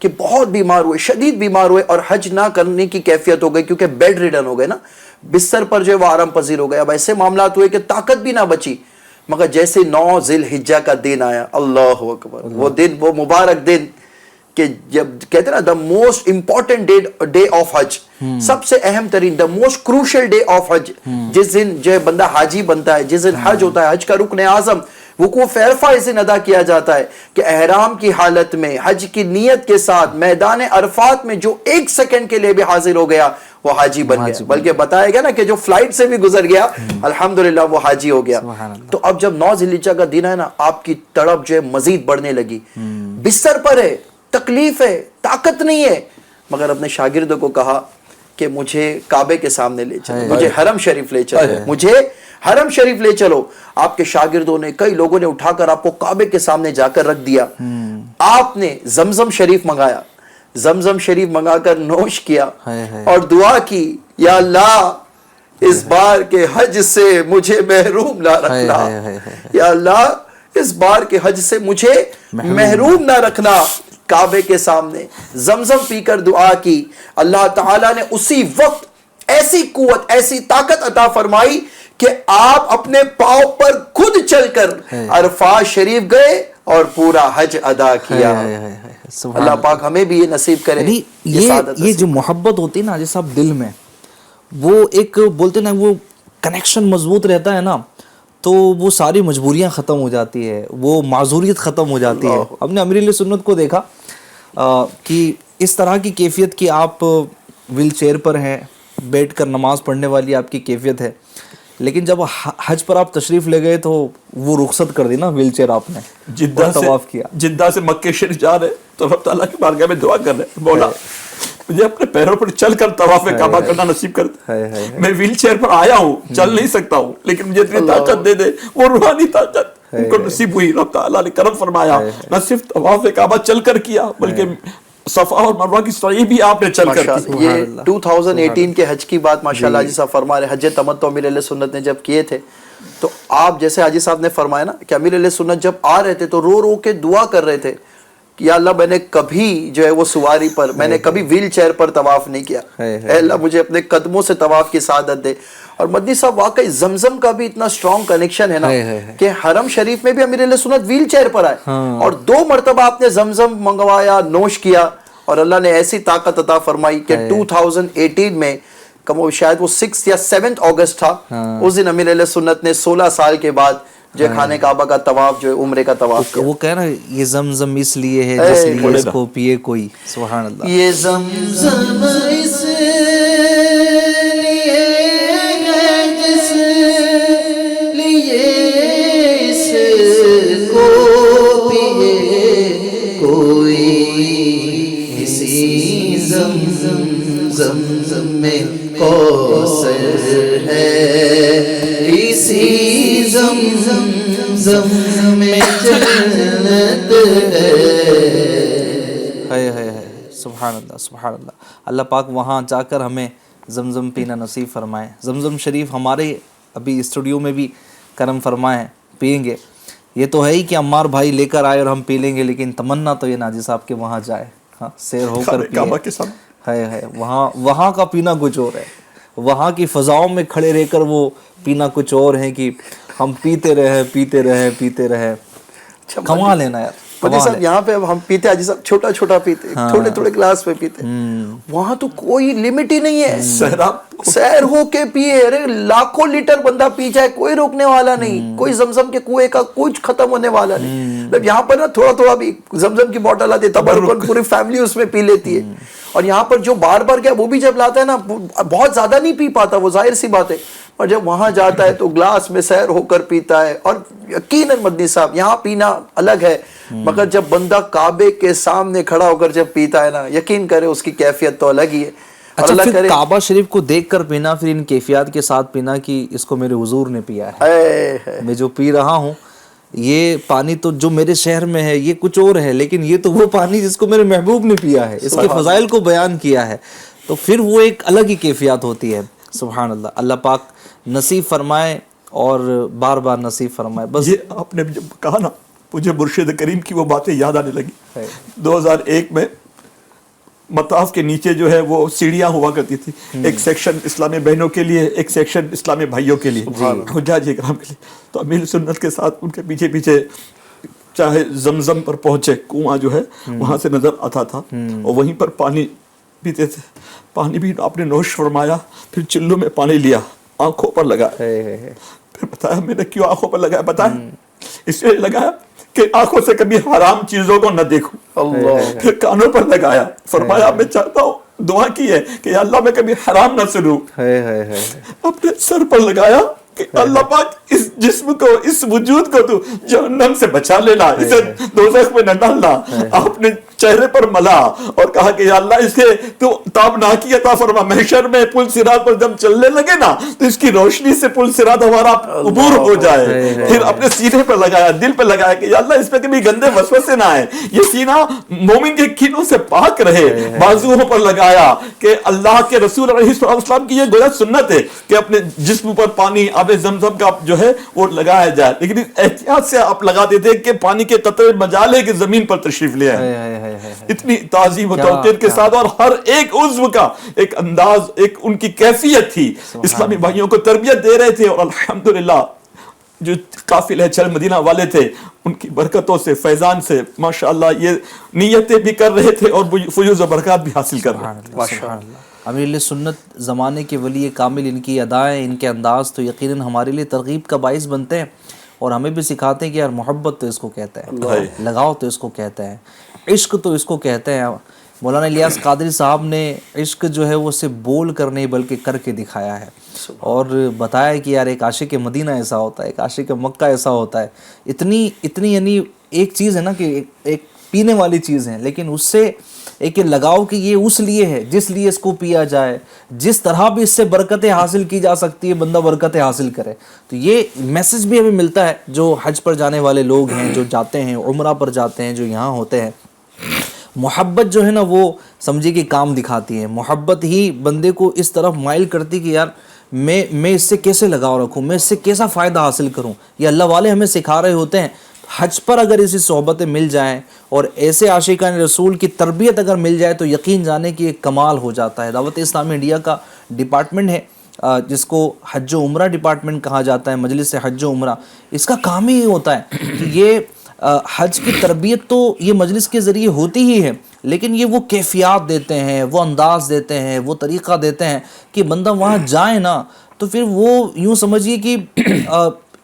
[SPEAKER 1] کہ بہت بیمار ہوئے، شدید بیمار ہوئے، اور حج نہ کرنے کی کیفیت ہو گئی کیونکہ بیڈ ریڈن ہو گئے نا، بستر پر جو ہے وہ آرام پذیر ہو گئے۔ اب ایسے معاملات ہوئے کہ طاقت بھی نہ بچی، مگر جیسے 9 ذی الحجہ کا دن آیا، اللہ اکبر، وہ دن، وہ مبارک دن کہ جب کہتے ہیں نا the most important day of حج، سب سے اہم ترین، the most crucial day of حج، جس دن جو ہے بندہ حاجی بنتا ہے، جس دن حج ہوتا ہے، حج کا رکن اعظم وقوف عرفہ اس دن ادا کیا جاتا ہے کہ احرام کی حالت میں حج کی نیت کے ساتھ میدان عرفات میں جو 1 سیکنڈ کے لیے بھی حاضر ہو گیا وہ حاجی بن گیا، بلکہ بتایا گیا نا کہ جو فلائٹ سے بھی گزر گیا الحمدللہ وہ حاجی ہو گیا۔ تو اب جب 9 ذی الحجہ کا دن ہے نا، آپ کی تڑپ جو ہے مزید بڑھنے لگی، بستر پر ہے، تکلیف ہے، طاقت نہیں ہے، مگر اپنے شاگردوں کو کہا کہ مجھے کعبے کے سامنے لے چلو, مجھے حرم شریف لے چلو, مجھے حرم شریف لے چلو. آپ کے شاگردوں نے, کئی لوگوں نے اٹھا کر آپ کو کعبے کے سامنے جا کر رکھ دیا. آپ نے زمزم شریف منگایا, زمزم شریف منگا کر نوش کیا اور دعا کی, یا اللہ اس بار کے حج سے مجھے محروم نہ رکھنا, یا اللہ اس بار کے حج سے مجھے محروم نہ رکھنا. کعبے کے سامنے زمزم پی کر دعا کی. اللہ تعالیٰ نے اسی وقت ایسی قوت, ایسی طاقت عطا فرمائی کہ آپ اپنے پاؤں پر خود چل کر عرفات شریف گئے اور پورا حج ادا کیا. اللہ پاک ہمیں بھی یہ نصیب کرے.
[SPEAKER 2] یہ جو محبت ہوتی ہے نا حاجی صاحب دل میں, وہ ایک بولتے نا وہ کنیکشن مضبوط رہتا ہے نا, تو وہ ساری مجبوریاں ختم ہو جاتی ہے, وہ معذوریت ختم ہو جاتی ہے. ہم نے امیر اہل سنت کو دیکھا کہ اس طرح کی کیفیت کی آپ ویل چیئر پر ہیں, بیٹھ کر نماز پڑھنے والی آپ کی کیفیت ہے, لیکن جب حج پر آپ تشریف لے گئے تو وہ رخصت کر دی نا ویل چیئر, آپ نے
[SPEAKER 3] جدہ
[SPEAKER 2] طواف کیا.
[SPEAKER 3] جدہ سے مکہ شریف جا رہے تو اللہ تعالیٰ کی بارگاہ میں دعا کر رہے, مولا مجھے اپنے پیروں پر چل کر طواف کعبہ کرنا نصیب کر دے. میں ویل چیئر پر آیا ہوں, چل نہیں سکتا ہوں, لیکن مجھے اتنی طاقت دے دے, وہ روحانی طاقت ان کو نصیب ہوئی. رب تعالیٰ نے کرم فرمایا, نہ صرف طواف کعبہ چل کر کیا بلکہ صفا اور مروہ کی سعی بھی آپ نے چل کر کی.
[SPEAKER 1] یہ 2018 کے حج کی بات ماشاءاللہ حاجی صاحب فرما رہے. حج تمتع امیر اہل سنت نے جب کیے تھے تو آپ جیسے حاجی صاحب نے فرمایا نا کہ امیر اہل سنت جب آ رہے تھے تو رو رو کے دعا کر رہے تھے کہ یا اللہ میں نے کبھی جو ہے وہ سواری پر, میں نے کبھی ویل چیئر پر طواف نہیں کیا, اے اللہ مجھے اپنے قدموں سے طواف کی سعادت دے. اور مدنی صاحب واقعی زمزم کا بھی اتنا اسٹرانگ کنیکشن ہے نا کہ حرم شریف میں بھی امیر اہل سنت ویل چیئر پر آئے اور 2 مرتبہ آپ نے زمزم منگوایا, نوش کیا, اور اللہ نے ایسی طاقت عطا فرمائی کہ 2018 میں شاید وہ 6 یا 7 اگست تھا, اس دن امیر اہل سنت نے 16 سال کے بعد جو خانہ کعبہ کا طواف, جو عمرے کا طواف کیا.
[SPEAKER 2] وہ کہہ رہا ہے یہ زمزم اس لیے ہے جس لیے اس کو پیے کوئی. سبحان اللہ.
[SPEAKER 1] یہ زمزم اس لیے ہے جس لیے اس کو پیے کوئی, اسی زمزم میں کوثر ہے, اسی زمزم میں جنت ہے.
[SPEAKER 2] سبحان اللہ سبحان اللہ. اللہ پاک وہاں جا کر ہمیں زمزم پینا نصیب فرمائے. زمزم شریف ہمارے ابھی اسٹوڈیو میں بھی کرم فرمائے, پئیں گے. یہ تو ہے ہی کہ عمار بھائی لے کر آئے اور ہم پی لیں گے, لیکن تمنا تو یہ ناجی صاحب کے وہاں جائے, ہاں سیر ہو کر پیے. ہے وہاں کا پینا کچھ اور ہے, وہاں کی فضاؤں میں کھڑے رہ کر وہ پینا کچھ اور ہے کہ ہم پیتے رہے. کمال ہے نا یار.
[SPEAKER 1] مجھے صاحب یہاں پہ ہم پیتے حاجی صاحب چھوٹا چھوٹا پیتے, تھوڑے گلاس پہ پیتے, وہاں تو کوئی لمٹ ہی نہیں ہے, سیر ہو کے پیے. ارے لاکھوں لیٹر بندہ پی جائے, کوئی روکنے والا نہیں, کوئی زمزم کے کنویں کا کچھ ختم ہونے والا نہیں. مطلب یہاں پر نا تھوڑا بھی زمزم کی بوٹل آتی ہے, تبرکن پوری فیملی اس میں پی لیتی ہے. اور یہاں پر جو بار گیا وہ بھی جب لاتا ہے نا بہت زیادہ نہیں پی پاتا, وہ ظاہر سی بات ہے, اور جب وہاں جاتا ہے تو گلاس میں سیر ہو کر پیتا ہے. اور یقیناً مدنی صاحب یہاں پینا الگ ہے, مگر جب بندہ کعبے کے سامنے کھڑا ہو کر جب پیتا ہے نا, یقین کرے اس کی کیفیت تو الگ ہی ہے.
[SPEAKER 2] اچھا پھر کعبہ شریف کو دیکھ کر پینا, پھر ان کیفیات کے ساتھ پینا کہ اس کو میرے حضور نے پیا ہے. میں جو پی رہا ہوں یہ پانی تو جو میرے شہر میں ہے یہ کچھ اور ہے, لیکن یہ تو وہ پانی جس کو میرے محبوب نے پیا ہے, اس کے فضائل کو بیان کیا ہے, تو پھر وہ ایک الگ ہی کیفیات ہوتی ہے. سبحان اللہ. اللہ پاک نصیب فرمائے اور بار بار نصیب فرمائے. بس
[SPEAKER 3] یہ آپ نے جب کہا نا مجھے مرشد کریم کی وہ باتیں یاد آنے لگی. 2001 میں مطاف کے نیچے جو ہے وہ سیڑھیاں ہوا کرتی تھی, ایک سیکشن اسلامی بہنوں کے لیے, ایک سیکشن اسلامی بھائیوں کے لیے, حجاج اکرام کے لیے. تو امیر سنت کے ساتھ ان کے پیچھے چاہے زمزم پر پہنچے, کنواں جو ہے وہاں سے نظر آتا تھا, اور وہیں پر پانی پیتے تھے. پانی بھی آپ نے نوش فرمایا, پھر چلو میں پانی لیا, آنکھوں پر لگایا, پھر بتایا میں نے کیوں آنکھوں پر لگایا, بتایا اس لیے لگایا کہ آنکھوں سے کبھی حرام چیزوں کو نہ دیکھوں. پھر کانوں پر لگایا, فرمایا میں چاہتا ہوں, دعا کی ہے کہ یا اللہ میں کبھی حرام نہ سنوں. اپنے سر پر لگایا کہ اللہ پاک اس جسم کو, اس وجود کو تو جہنم سے بچا لینا, اسے دوزخ میں نہ ڈالنا. آپ نے چہرے پر ملا اور کہا کہ یا اللہ اس کے تو تابناکی عطا فرما, محشر میں پل صراط پر جب چلنے لگے نا تو اس کی روشنی سے پل صراط ہمارا عبور ہو جائے. پھر اپنے سینے پر لگایا, دل پہ لگایا کہ یا اللہ اس پہ کبھی گندے وسوسے نہ آئے, یہ سینہ مومن کے کینوں سے پاک رہے. بازوؤں پر لگایا کہ اللہ کے رسول علیہ السلام کی یہ گویا سنت ہے کہ اپنے جسم پر پانی آب زمزم کا جو ہے وہ لگایا جائے, لیکن احتیاط سے آپ لگاتے تھے کہ پانی کے قطرے مجالے کے زمین پر تشریف لے آئے. اتنی تعظیم و توقیر کے ساتھ, اور ہر ایک عضو کا ایک انداز, ایک ان کی کیفیت تھی. اسلامی بھائیوں کو تربیت دے رہے تھے, اور الحمدللہ جو قافلہ چل مدینہ والے تھے ان کی برکتوں سے, فیضان سے ماشاءاللہ یہ نیتیں بھی کر رہے تھے اور فیوز و برکات بھی حاصل کر رہے تھے.
[SPEAKER 2] ماشاءاللہ. امیر سنت زمانے کے ولی کامل, ان کی ادائیں, ان کے انداز تو یقیناً ہمارے لیے ترغیب کا باعث بنتے ہیں, اور ہمیں بھی سکھاتے ہیں کہ یار محبت تو اس کو کہتا ہے, لگاؤ تو اس کو کہتا ہے, عشق تو اس کو کہتے ہیں. مولانا الیاس قادری صاحب نے عشق جو ہے وہ صرف بول کر نہیں بلکہ کر کے دکھایا ہے, اور بتایا کہ یار ایک عاشق مدینہ ایسا ہوتا ہے, ایک عاشق مکہ ایسا ہوتا ہے. اتنی یعنی ایک چیز ہے نا کہ ایک پینے والی چیز ہے, لیکن اس سے ایک یہ لگاؤ کہ یہ اس لیے ہے جس لیے اس کو پیا جائے, جس طرح بھی اس سے برکتیں حاصل کی جا سکتی ہے بندہ برکتیں حاصل کرے. تو یہ میسج بھی ہمیں ملتا ہے جو حج پر جانے والے لوگ ہیں, جو جاتے ہیں عمرہ پر جاتے ہیں, جو یہاں ہوتے ہیں. محبت جو ہے نا وہ سمجھے کہ کام دکھاتی ہے, محبت ہی بندے کو اس طرف مائل کرتی کہ یار میں اس سے کیسے لگاؤ رکھوں, میں اس سے کیسا فائدہ حاصل کروں. یہ اللہ والے ہمیں سکھا رہے ہوتے ہیں. حج پر اگر ایسی صحبتیں مل جائیں اور ایسے عاشقان رسول کی تربیت اگر مل جائے تو یقین جانے کہ ایک کمال ہو جاتا ہے. دعوت اسلامی انڈیا کا ڈپارٹمنٹ ہے جس کو حج و عمرہ ڈپارٹمنٹ کہا جاتا ہے, مجلس حج و عمرہ, اس کا کام ہی ہوتا ہے کہ یہ حج کی تربیت تو یہ مجلس کے ذریعے ہوتی ہی ہے, لیکن یہ وہ کیفیات دیتے ہیں, وہ انداز دیتے ہیں, وہ طریقہ دیتے ہیں کہ بندہ وہاں جائے نا تو پھر وہ یوں سمجھیے کہ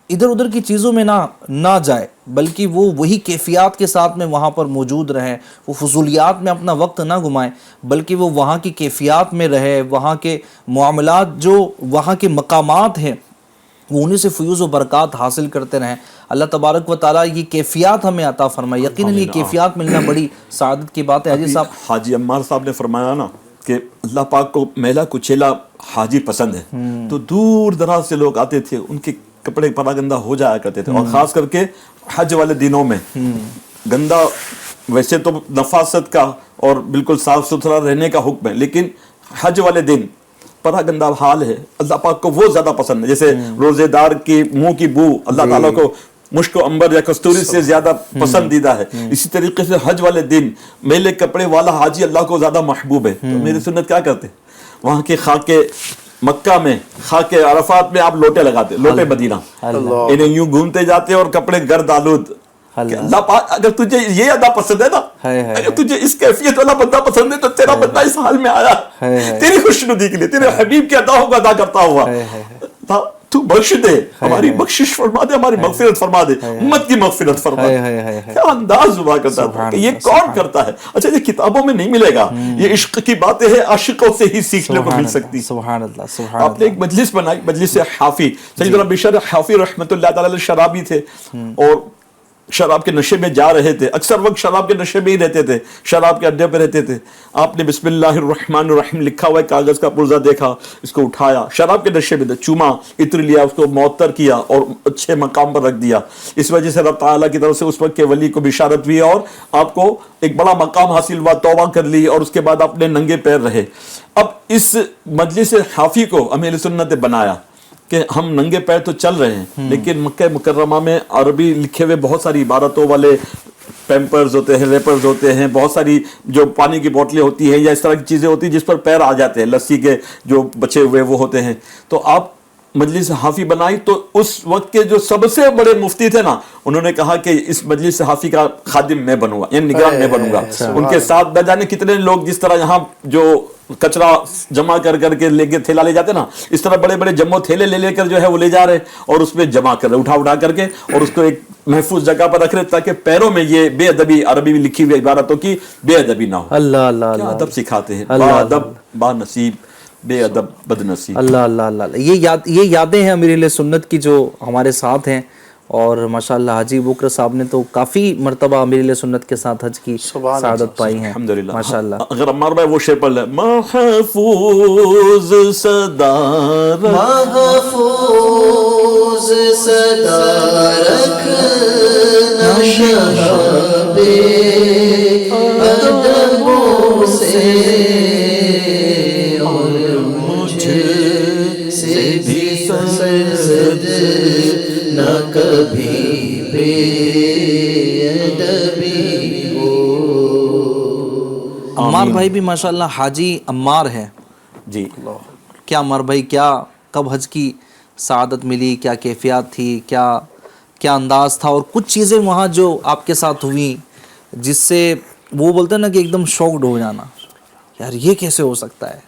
[SPEAKER 2] ادھر ادھر کی چیزوں میں نہ جائے, بلکہ وہ وہی کیفیات کے ساتھ میں وہاں پر موجود رہیں, وہ فضولیات میں اپنا وقت نہ گمائیں, بلکہ وہ وہاں کی کیفیات میں رہے, وہاں کے معاملات جو وہاں کے مقامات ہیں وہ انہیں سے فیوز و برکات حاصل کرتے رہیں. اللہ تبارک و تعالیٰ یہ کیفیات ہمیں عطا فرمائے. یقیناً یہ کیفیات ملنا بڑی سعادت کی بات ہے. حاجی صاحب,
[SPEAKER 3] حاجی عمار صاحب نے فرمایا نا کہ اللہ پاک کو میلا کچیلا حاجی پسند ہے, تو دور دراز سے لوگ آتے تھے, ان کے کپڑے پراگندہ ہو جایا کرتے تھے, اور خاص کر کے حج والے دنوں میں گندہ, ویسے تو نفاست کا اور بالکل صاف ستھرا رہنے کا حکم ہے, لیکن حج والے دن پرا گندہ حال ہے, اللہ پاک کو وہ زیادہ پسند ہے. جیسے روزے دار کی منہ کی بو اللہ تعالیٰ کو مشک و عنبر یا کستوری سے زیادہ پسندیدہ ہے, اسی طریقے سے حج والے دن میلے کپڑے والا حاجی اللہ کو زیادہ محبوب ہے. تو میری سنت کیا کرتے, وہاں کے خاک مکہ میں, خاک عرفات میں آپ لوٹے لگاتے, لوٹے مدینہ, انہیں یوں گھومتے جاتے اور کپڑے گرد آلود. اللہ پاک اگر تجھے یہ ادا پسند ہے نا, اگر تجھے اس کیفیت والا بندہ پسند ہے تو تیرا بندہ اس حال میں آیا تیری خوشنودی کے لیے, تیرے حبیب کے اداؤں کو ادا کرتا ہوا, تو بخش دے, ہماری بخشش فرما دے, ہماری مغفرت فرما دے, امت کی مغفرت فرما دے. کیا انداز ہوا کرتا تھا کہ یہ کون کرتا ہے. اچھا یہ کتابوں میں نہیں ملے گا, یہ عشق کی باتیں ہیں عاشقوں سے ہی سیکھنے کو مل سکتی.
[SPEAKER 2] سبحان اللہ, سبحان
[SPEAKER 3] آپ نے ایک مجلس بنائی, مجلس حافی, سیدنا بشر حافی رحمۃ اللہ تعالی علیہ شرابی تھے, اور شراب کے نشے میں جا رہے تھے, اکثر وقت شراب کے نشے میں ہی رہتے تھے, شراب کے اڈے پہ رہتے تھے. آپ نے بسم اللہ الرحمن الرحیم لکھا ہوا کاغذ کا پرزہ دیکھا, اس کو اٹھایا, شراب کے نشے میں چوما, عطر لیا, اس کو معطر کیا اور اچھے مقام پر رکھ دیا. اس وجہ سے رب تعالیٰ کی طرف سے اس وقت کے ولی کو بشارت ہوئی اور آپ کو ایک بڑا مقام حاصل ہوا, توبہ کر لی, اور اس کے بعد اپنے ننگے پیر رہے. اب اس مجلس حافی کو امیر سنت نے بنایا کہ ہم ننگے پیر تو چل رہے ہیں, لیکن مکہ مکرمہ میں عربی لکھے ہوئے بہت ساری عبارتوں والے پیمپرز ہوتے ہیں, ریپرز ہوتے ہیں, بہت ساری جو پانی کی بوتلیں ہوتی ہیں یا اس طرح کی چیزیں ہوتی ہیں جس پر پیر آ جاتے ہیں, لسی کے جو بچے ہوئے وہ ہوتے ہیں. تو آپ مجلس حافی بنائی, تو اس وقت کے جو سب سے بڑے مفتی تھے نا, انہوں نے کہا کہ اس مجلس حافی کا خادم میں بنوں گا, یعنی نگران میں بنوں گا. ان کے ساتھ نہ جانے کتنے لوگ جس طرح یہاں جو کچرا جمع کر کے لے کے تھیلا لے جاتے نا, اس طرح بڑے بڑے جمع تھیلے لے کر جو ہے وہ لے جا رہے اور اس میں جمع کر رہے, اٹھا کر کے, اور اس کو ایک محفوظ جگہ پر رکھ رہے تاکہ پیروں میں یہ بے ادبی عربی میں لکھی ہوئی عبارتوں کی بے ادبی نہ ہو.
[SPEAKER 2] اللہ اللہ
[SPEAKER 3] کیا ادب سکھاتے ہیں, با ادب با نصیب بے ادب بد نصیب.
[SPEAKER 2] اللہ اللہ اللہ اللہ. یہ یادیں ہیں امیر اہل سنت کی جو ہمارے ساتھ ہیں. اور ماشاءاللہ حاجی بکر صاحب نے تو کافی مرتبہ امیر اہل سنت کے ساتھ حج کی سعادت پائی ہیں
[SPEAKER 3] الحمدللہ.
[SPEAKER 2] ماشاءاللہ.
[SPEAKER 3] اگر عمار بھائی وہ شعر پڑھ لیں, محفوظ صدا
[SPEAKER 1] محفوظ صدا رکھنا شہاب ادبوں سے اور مجھ سے بھی سرزد نہ کبھی بے ادبی ہو.
[SPEAKER 2] عمار بھائی بھی ماشاءاللہ حاجی عمار ہے
[SPEAKER 3] جی.
[SPEAKER 2] کیا عمار بھائی, کیا کب حج کی سعادت ملی, کیا کیفیات تھی, کیا انداز تھا, اور کچھ چیزیں وہاں جو آپ کے ساتھ ہوئیں جس سے وہ بولتے ہیں نا کہ ایک دم شاکڈ ہو جانا, یار یہ کیسے ہو سکتا ہے؟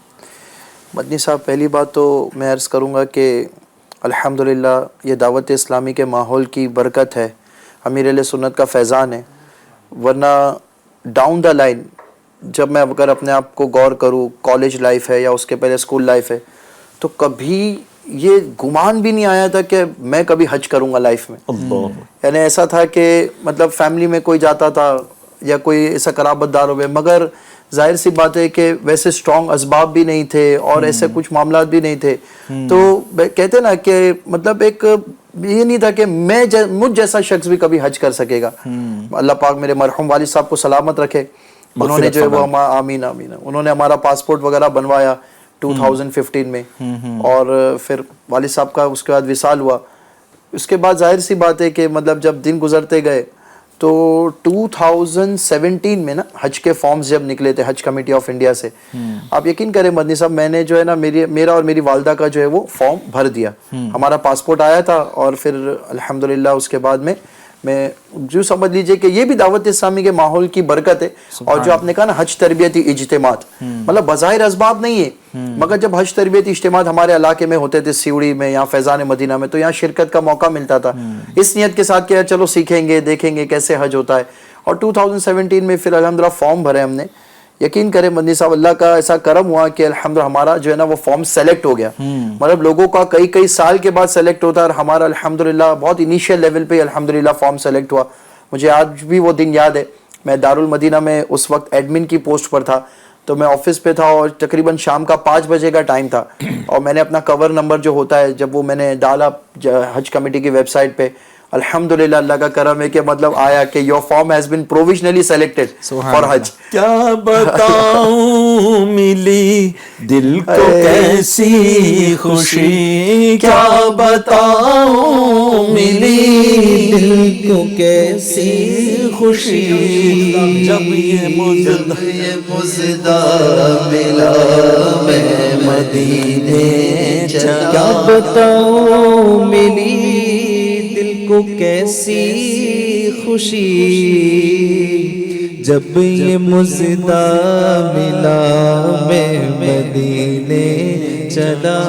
[SPEAKER 1] مدنی صاحب, پہلی بات تو میں عرض کروں گا کہ الحمدللہ یہ دعوت اسلامی کے ماحول کی برکت ہے, امیر اہل سنت کا فیضان ہے. ورنہ ڈاؤن دا لائن جب میں اگر اپنے آپ کو غور کروں, کالج لائف ہے یا اس کے پہلے اسکول لائف ہے, تو کبھی یہ گمان بھی نہیں آیا تھا کہ میں کبھی حج کروں گا لائف میں. یعنی ایسا تھا کہ مطلب فیملی میں کوئی جاتا تھا یا کوئی ایسا قرابت دار ہوئے, مگر ظاہر سی بات ہے کہ ویسے اسٹرانگ اسباب بھی نہیں تھے اور ایسے کچھ معاملات بھی نہیں تھے. تو کہتے نا کہ مطلب ایک یہ نہیں تھا کہ مجھ جیسا شخص بھی کبھی حج کر سکے گا. اللہ پاک میرے مرحوم والد صاحب کو سلامت رکھے, انہوں نے جو ہے وہ آمین آمین, انہوں نے ہمارا پاسپورٹ وغیرہ بنوایا 2015 میں, اور پھر والد صاحب کا اس کے بعد وصال ہوا. اس کے بعد ظاہر سی بات ہے کہ مطلب جب دن گزرتے گئے تو 2017 میں نا حج کے فارمز جب نکلے تھے حج کمیٹی آف انڈیا سے, آپ یقین کریں مدنی صاحب, میں نے جو ہے نا میرا اور میری والدہ کا جو ہے وہ فارم بھر دیا. ہمارا پاسپورٹ آیا تھا اور پھر الحمدللہ اس کے بعد میں جو سمجھ لیجئے کہ یہ بھی دعوت اسلامی کے ماحول کی برکت ہے. اور جو آپ نے کہا نا حج تربیتی اجتماعات, مطلب بظاہر اسباب نہیں ہے, مگر جب حج تربیتی اجتماعات ہمارے علاقے میں ہوتے تھے, سیوڑی میں یا فیضان مدینہ میں, تو یہاں شرکت کا موقع ملتا تھا اس نیت کے ساتھ کہ چلو سیکھیں گے, دیکھیں گے کیسے حج ہوتا ہے. اور 2017 میں پھر الحمدللہ فارم بھرے ہم نے. یقین کریں مدنی صاحب, اللہ کا ایسا کرم ہوا کہ الحمدللہ ہمارا جو ہے نا وہ فارم سیلیکٹ ہو گیا. مطلب لوگوں کا کئی سال کے بعد سیلیکٹ ہوتا ہے, اور ہمارا الحمدللہ بہت انیشیل لیول پہ الحمدللہ فارم سیلیکٹ ہوا. مجھے آج بھی وہ دن یاد ہے, میں دارالمدینہ میں اس وقت ایڈمن کی پوسٹ پر تھا, تو میں آفس پہ تھا اور تقریباً شام کا 5 بجے کا ٹائم تھا, اور میں نے اپنا کور نمبر جو ہوتا ہے جب وہ میں نے ڈالا حج کمیٹی کی ویب سائٹ پہ, الحمدللہ اللہ کا کرم ہے کہ مطلب آیا کہ your form has been provisionally selected for حج.
[SPEAKER 3] کیا بتاؤں ملی دل کو کیسی خوشی, کیا بتاؤں ملی دل کو کیسی خوشی, جب یہ مزدہ ملا میں مدینے چلا.
[SPEAKER 2] کیا بتاؤں ملی دل کو کیسی خوشی, جب یہ مزدہ ملا میں مدینے چلا.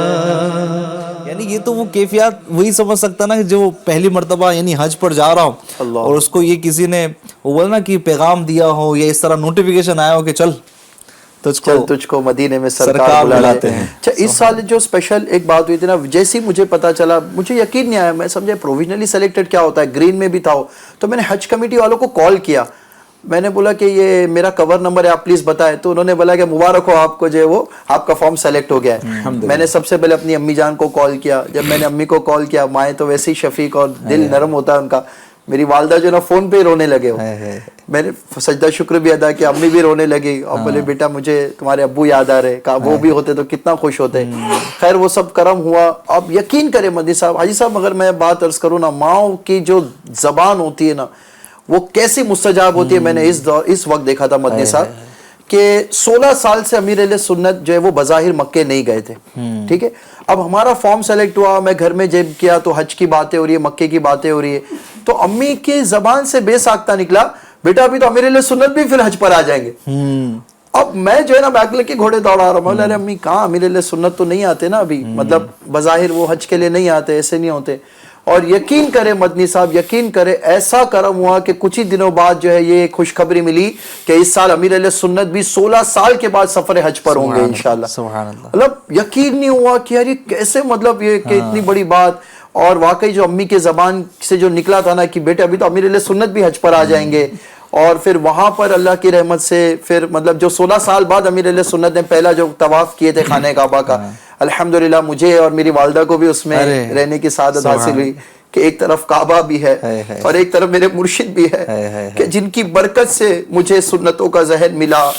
[SPEAKER 2] یعنی یہ تو وہ کیفیات وہی سمجھ سکتا نا جو پہلی مرتبہ یعنی حج پر جا رہا ہوں اور اس کو یہ کسی نے وہ بولا نا کہ پیغام دیا ہو یا اس طرح نوٹیفیکیشن آیا ہو کہ چل
[SPEAKER 1] تجھ کو مدینے میں سرکار بلاتے ہیں. اچھا, اس سال جو اسپیشل ایک بات ہوئی تھی نا, جیسے مجھے پتا چلا, مجھے یقین نہیں آیا, میں سمجھے پروویژنلی سیلیکٹڈ کیا ہوتا ہے, گرین میں بھی تھا ہو, تو میں نے حج کمیٹی والوں کو کال کیا. میں نے بولا کہ یہ میرا کور نمبر ہے, آپ پلیز بتائیں. تو انہوں نے بولا کہ مبارک ہو آپ کو, جو ہے وہ آپ کا فارم سیلیکٹ ہو گیا ہے. میں نے سب سے پہلے اپنی امی جان کو کال کیا. جب میں نے امی کو کال کیا, مائیں تو ویسے ہی شفیق اور دل نرم ہوتا ہے ان کا, میری والدہ جو نا فون پہ ہی رونے لگے ہو. میں نے سجدہ شکر بھی ادا کیا, امی بھی رونے لگی اور بولے بیٹا مجھے تمہارے ابو یاد آ رہے, کہا وہ بھی ہوتے تو کتنا خوش ہوتے. خیر وہ سب کرم ہوا. اب یقین کریں مدنی صاحب, حاجی صاحب اگر میں بات عرض کروں نا, ماؤں کی جو زبان ہوتی ہے نا وہ کیسی مستجاب ہوتی ہے. میں نے اس وقت دیکھا تھا مدنی صاحب کہ 16 سال سے امیر اہل سنت جو ہے وہ بظاہر مکے نہیں گئے تھے. ٹھیک ہے, اب ہمارا فارم سیلیکٹ ہوا, میں گھر میں جب کیا تو حج کی باتیں ہو رہی ہے, مکے کی باتیں ہو رہی ہے, تو امی کی زبان سے بے ساختہ نکلا بیٹا ابھی تو امیر اہل سنت بھی پھر حج پر آ جائیں گے. اب میں جو ہے نا بیکلے کے گھوڑے دوڑا رہا ہوں, میں امی کہاں امیر اہل سنت تو نہیں آتے نا ابھی, مطلب بظاہر وہ حج کے لیے نہیں آتے, ایسے نہیں ہوتے. اور یقین کرے مدنی صاحب، یقین کرے ایسا کرم ہوا کہ کچھ ہی دنوں بعد جو ہے یہ خوشخبری ملی کہ اس سال امیر علیہ سنت بھی 16 سال کے بعد سفر حج پر ہوں گے انشاءاللہ.
[SPEAKER 2] سبحان اللہ.
[SPEAKER 1] مطلب یقین نہیں ہوا کہ یار یہ کیسے، مطلب یہ کہ اتنی بڑی بات. اور واقعی جو امی کے زبان سے جو نکلا تھا نا کہ بیٹے ابھی تو امیر علیہ سنت بھی حج پر آ جائیں گے، اور پھر وہاں پر اللہ کی رحمت سے پھر مطلب جو 16 سال بعد امیر علیہ سنت نے پہلا جو طواف کیے تھے خانہ کعبہ کا، الحمدللہ مجھے اور میری والدہ کو بھی اس میں رہنے کی سعادت حاصل ہوئی کہ ایک طرف کعبہ بھی ہے اور ایک طرف میرے مرشد بھی ہے کہ جن کی برکت سے مجھے سنتوں کا ذہن ملا،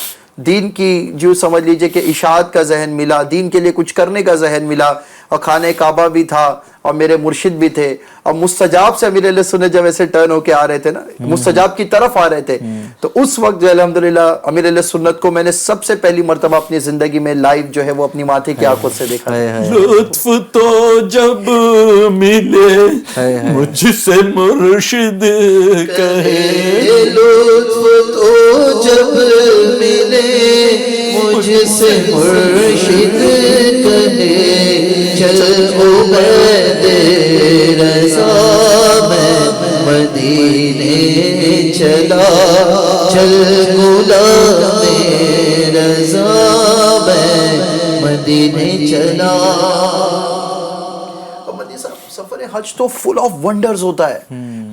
[SPEAKER 1] دین کی جو سمجھ لیجئے کہ اشاعت کا ذہن ملا، دین کے لیے کچھ کرنے کا ذہن ملا، اور خانہ کعبہ بھی تھا اور میرے مرشد بھی تھے. اور مستجاب سے امیر علیہ سنت جب ایسے ٹرن ہو کے آ رہے تھے نا، مستجاب کی طرف آ رہے تھے، تو اس وقت جو الحمدللہ امیر علیہ سنت کو میں نے سب سے پہلی مرتبہ اپنی زندگی میں لائیو جو ہے وہ اپنی ماتھے کی آنکھوں سے دیکھا.
[SPEAKER 3] لطف تو جب ملے مجھ سے مرشد کہے،
[SPEAKER 4] لطف تو جب ملے مجھ سے مرشد کہے، چل عبید رضا میں مدینے چلا، چل غلام رضا میں مدینے چلا.
[SPEAKER 1] سفر حج تو فل آف ونڈرز ہوتا ہے،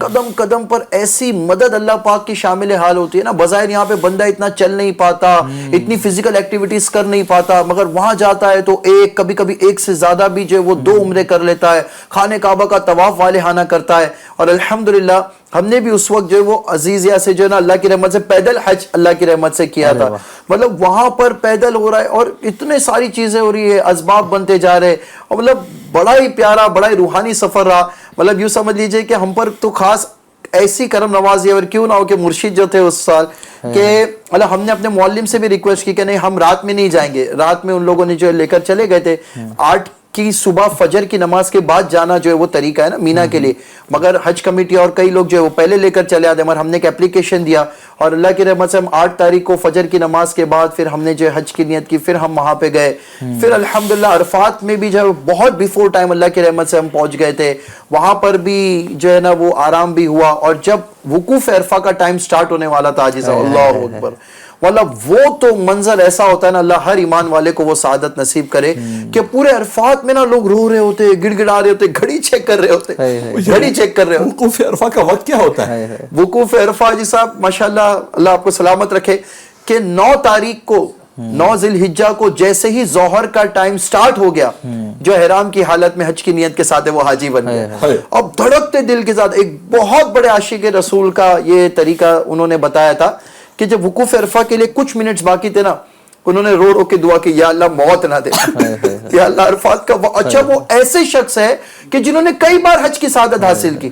[SPEAKER 1] قدم قدم پر ایسی مدد اللہ پاک کی شامل حال ہوتی ہے نا. بظاہر یہاں پہ بندہ اتنا چل نہیں پاتا، اتنی فزیکل ایکٹیویٹیز کر نہیں پاتا، مگر وہاں جاتا ہے تو ایک کبھی کبھی ایک سے زیادہ بھی جو ہے وہ 2 عمرے کر لیتا ہے، خانہ کعبہ کا طواف والہانہ کرتا ہے. اور الحمدللہ ہم نے بھی اس وقت جو ہے وہ عزیزیہ سے جو ہے نا اللہ کی رحمت سے پیدل حج اللہ کی رحمت سے کیا تھا. مطلب وہاں پر پیدل ہو رہا ہے اور اتنے ساری چیزیں ہو رہی ہے، اسباب بنتے جا رہے، اور مطلب بڑا ہی پیارا، بڑا ہی روحانی سفر رہا. مطلب یوں سمجھ لیجئے کہ ہم پر تو خاص ایسی کرم نوازی، اور کیوں نہ ہو کہ مرشد جو تھے اس سال کہ مطلب ہم نے اپنے معلم سے بھی ریکویسٹ کی کہ نہیں ہم رات میں نہیں جائیں گے. رات میں ان لوگوں نے جو لے کر چلے گئے تھے، 8 کی صبح فجر کی نماز کے بعد جانا جو ہے وہ طریقہ ہے نا مینا کے لیے، مگر حج کمیٹی اور کئی لوگ جو ہے وہ پہلے لے کر چلے آتے. مگر ہم نے ایک اپلیکیشن دیا اور اللہ کی رحمت سے ہم 8 تاریخ کو فجر کی نماز کے بعد پھر ہم نے جو ہے حج کی نیت کی، پھر ہم وہاں پہ گئے. پھر الحمدللہ عرفات میں بھی جو ہے بہت بیفور ٹائم اللہ کی رحمت سے ہم پہنچ گئے تھے. وہاں پر بھی جو ہے نا وہ آرام بھی ہوا، اور جب وقوف عرفہ کا ٹائم سٹارٹ ہونے والا تھا حاجی صاحب، اللہ اکبر، مطلب وہ تو منظر ایسا ہوتا ہے نا، اللہ ہر ایمان والے کو وہ سعادت نصیب کرے کہ پورے عرفات میں نا لوگ رو رہے ہوتے، گڑ گڑا رہے ہوتے، گھڑی چیک کر رہے ہوتے، گھڑی چیک کر رہے ہوتے.
[SPEAKER 3] وقوف عرفہ کا وقت کیا ہوتا ہے؟
[SPEAKER 1] وقوف عرفہ جی صاحب ماشاءاللہ اللہ آپ کو سلامت رکھے کہ 9 تاریخ کو 9 ذی الحجہ کو جیسے ہی ظہر کا ٹائم سٹارٹ ہو گیا، جو احرام کی حالت میں حج کی نیت کے ساتھ وہ حاجی بن گیا. اب دھڑکتے دل کے ساتھ ایک بہت بڑے عاشق رسول کا یہ طریقہ انہوں نے بتایا تھا کہ جب وقوف عرفہ کے لیے کچھ منٹس باقی تھے نا، انہوں نے رو رو کے دعا کی، یا اللہ موت نہ دے، یا اللہ عرفات کا. اچھا وہ ایسے شخص ہے کہ جنہوں نے کئی بار حج کی سعادت حاصل کی،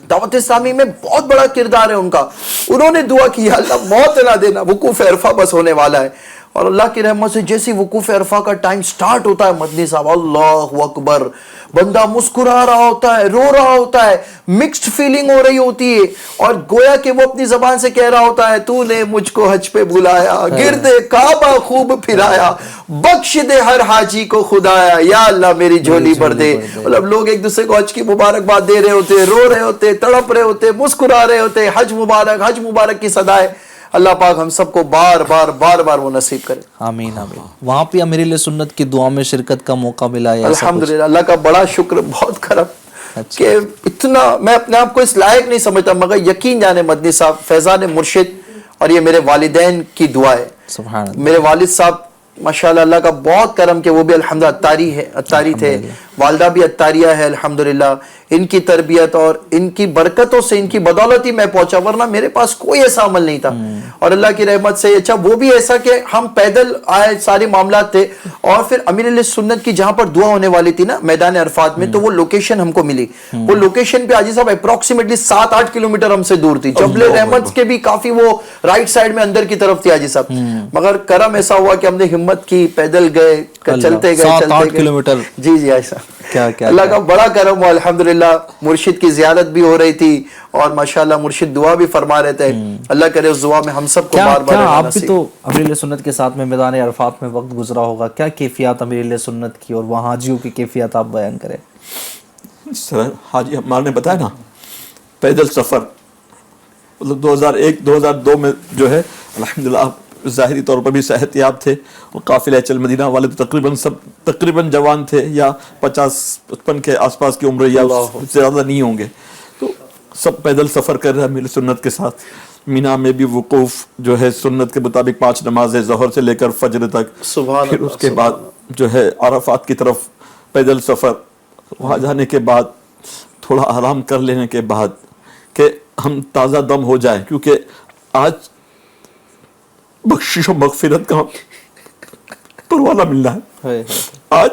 [SPEAKER 1] دعوت اسلامی میں بہت بڑا کردار ہے ان کا. انہوں نے دعا کی یا اللہ موت نہ دینا، وقوف عرفہ بس ہونے والا ہے. اور اللہ کی رحمت سے جیسی وقوف عرفہ کا ٹائم سٹارٹ ہوتا ہے مدنی صاحب، اللہ اکبر، بندہ مسکرا رہا ہوتا ہے، رو رہا ہوتا ہے، مکسڈ فیلنگ ہو رہی ہوتی ہے، اور گویا کہ وہ اپنی زبان سے کہہ رہا ہوتا ہے تو نے مجھ کو حج پہ بلایا، گرد کعبہ خوب پھرایا، بخش دے ہر حاجی کو خدایا، یا اللہ میری جھولی بھر دے. مطلب لوگ ایک دوسرے کو حج کی مبارکباد دے رہے ہوتے، رو رہے ہوتے، تڑپ رہے ہوتے، مسکرا رہے ہوتے، حج مبارک کی صدائے. اللہ پاک ہم سب کو بار بار وہ نصیب کرے.
[SPEAKER 2] آمین آمین. وہاں پہ امیر علیہ سنت کی دعا میں شرکت کا موقع ملا ہے؟
[SPEAKER 1] الحمدللہ اللہ کا بڑا شکر، بہت کرم کہ اتنا میں اپنے آپ کو اس لائق نہیں سمجھتا، مگر یقین جانے مدنی صاحب فیضان مرشد اور یہ میرے والدین کی دعا ہے.
[SPEAKER 2] سبحان اللہ.
[SPEAKER 1] میرے والد صاحب ماشاءاللہ اللہ کا بہت کرم کہ وہ بھی الحمدللہ اتاری تھے، والدہ بھی اتاریہ ہے الحمدللہ. ان کی تربیت اور ان کی برکتوں سے، ان کی بدولت ہی میں پہنچا، ورنہ میرے پاس کوئی ایسا عمل نہیں تھا. اور اللہ کی رحمت سے اچھا وہ بھی ایسا کہ ہم پیدل آئے، سارے معاملات تھے. اور پھر امیر علیہ سنت کی جہاں پر دعا ہونے والی تھی نا میدان عرفات میں، تو وہ لوکیشن ہم کو ملی. وہ لوکیشن پہ حاجی صاحب اپروکسیمیٹلی 7-8 کلومیٹر ہم سے دور تھی. جبل رحمت کے بھی کافی وہ رائٹ سائڈ میں اندر کی طرف تھی حاجی صاحب. مگر کرم ایسا ہوا کہ ہم نے ہمت کی، پیدل گئے، چلتے گئے
[SPEAKER 2] 7-8 کلومیٹر.
[SPEAKER 1] جی جی ایسا
[SPEAKER 2] کیا
[SPEAKER 1] اللہ کا بڑا کرم ہوا الحمدللہ. مرشد کی زیارت بھی ہو رہی تھی اور ماشاءاللہ مرشد دعا بھی فرما رہے تھے. اللہ کرے اس دعا میں ہم سب کو بار بار.
[SPEAKER 2] آپ بھی تو امیر علیہ سنت کے ساتھ میں میدان عرفات میں وقت گزرا ہوگا، کیا کیفیات امیر علیہ سنت کی اور وہاں حاجیوں کی کیفیات آپ بیان کریں؟
[SPEAKER 3] جس طرح حاجی عمار نے بتایا نا، پیدل سفر مطلب 2001-2002 میں جو ہے الحمدللہ آپ ظاہری طور پر بھی صحت یاب تھے، اور قافلہ چل مدینہ والے تو تقریباً جوان تھے، یا 50-55 کے آس پاس کی عمر، یا اس سے زیادہ نہیں ہوں گے، تو سب پیدل سفر کر رہے ہیں میری سنت کے ساتھ. مینا میں بھی وقوف جو ہے سنت کے مطابق 5 نمازیں ظہر سے لے کر فجر تک،
[SPEAKER 1] سبحان
[SPEAKER 3] پھر
[SPEAKER 1] اللہ،
[SPEAKER 3] اس کے بعد جو ہے عرفات کی طرف پیدل سفر. وہاں جانے کے بعد تھوڑا آرام کر لینے کے بعد کہ ہم تازہ دم ہو جائیں، کیونکہ آج بخشش و مغفرت کا پروانہ ملنا ہے. آج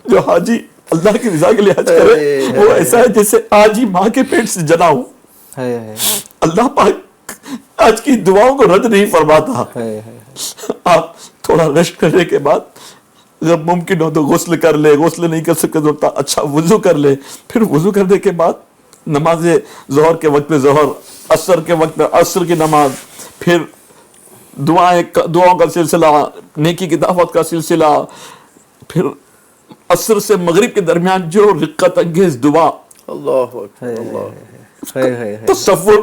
[SPEAKER 3] جو حاجی اللہ کی رضا کے لیے حج کرے وہ ایسا ہے جیسے آج ہی ماں کے پیٹ سے جنا ہو. اللہ پاک آج کی دعاؤں کو رد نہیں فرماتا. آپ تھوڑا ریسٹ کرنے کے بعد جب ممکن ہو تو غسل کر لے، غسل نہیں کر سکتے تو اچھا وضو کر لے، پھر وضو کرنے کے بعد نماز ظہر کے وقت میں ظہر، عصر کے وقت میں عصر کی نماز، پھر دعاؤں کا سلسلہ، نیکی کی دعوت کا سلسلہ، پھر عصر سے مغرب کے درمیان جو رقت انگیز دعا،
[SPEAKER 1] اللہ اللہ،
[SPEAKER 3] تصور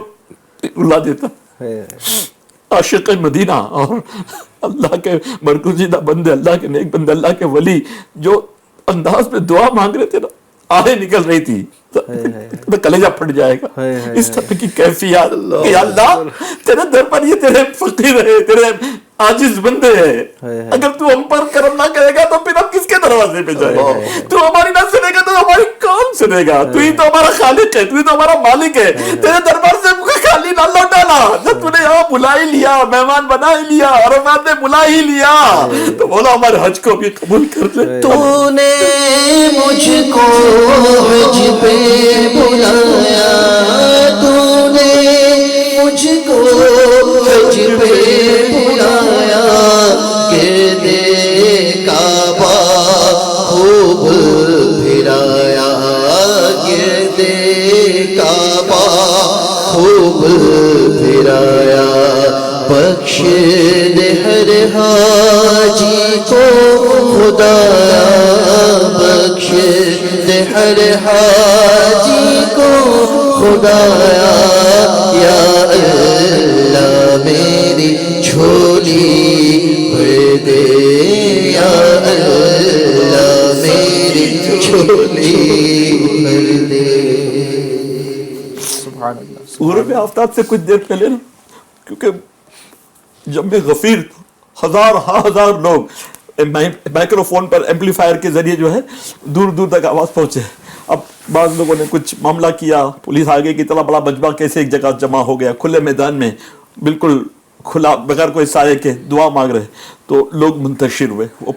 [SPEAKER 3] رلا دیتا. عاشق مدینہ اور اللہ کے برگزیدہ بندے، اللہ کے نیک بندے، اللہ کے ولی جو انداز میں دعا مانگ رہے تھے نا، آہیں نکل رہی تھی تو کلیجہ پھٹ جائے گا. اس طرح کی کیفیت کہ اللہ تیرے در پر یہ تیرے فقیر ہے، تیرے عاجز بندے ہیں، اگر تو ہم پر کرم نہ کرے گا تو پھر ہم کس کے دروازے پہ جائیں گے؟ تو ہماری نہ سنے گا تو ہماری کون سنے گا؟ تو ہی تو ہمارا خالق ہے، تو ہی تو ہمارا مالک ہے. تیرے دربار سے خالی نہ لوٹانا، جب تو نے یہاں بلا ہی لیا، مہمان بنا ہی لیا، عرفات میں بلا ہی لیا، تو بولا ہمارے حج کو بھی قبول کر لے.
[SPEAKER 4] تو نے مجھ کو حج پہ بلایا، تو نے مجھ کو حج پہ بلایا، گردے کعبہ خوب پھرایا، گردے کعبہ خوب پھرایا. بخش دے ہر حاجی کو خدایا، بخش دے ہر حاجی کو خدایا. یا اللہ میری جھولی بھر دے، یا اللہ میری جھولی بھر دے.
[SPEAKER 3] غروب آفتاب سے کچھ دیر پہلے نا، کیونکہ جب میں غفیر ہزار لوگ مائکرو فون پر ایمپلیفائر کے ذریعے جو ہے دور دور تک آواز پہنچے. اب بعض لوگوں نے کچھ معاملہ کیا، پولیس آگے کی طرح بڑا مجمع کیسے ایک جگہ جمع ہو گیا کھلے میدان میں، بالکل کھلا بغیر کوئی سائے کے دعا مانگ رہے، تو لوگ منتشر ہوئے. وہ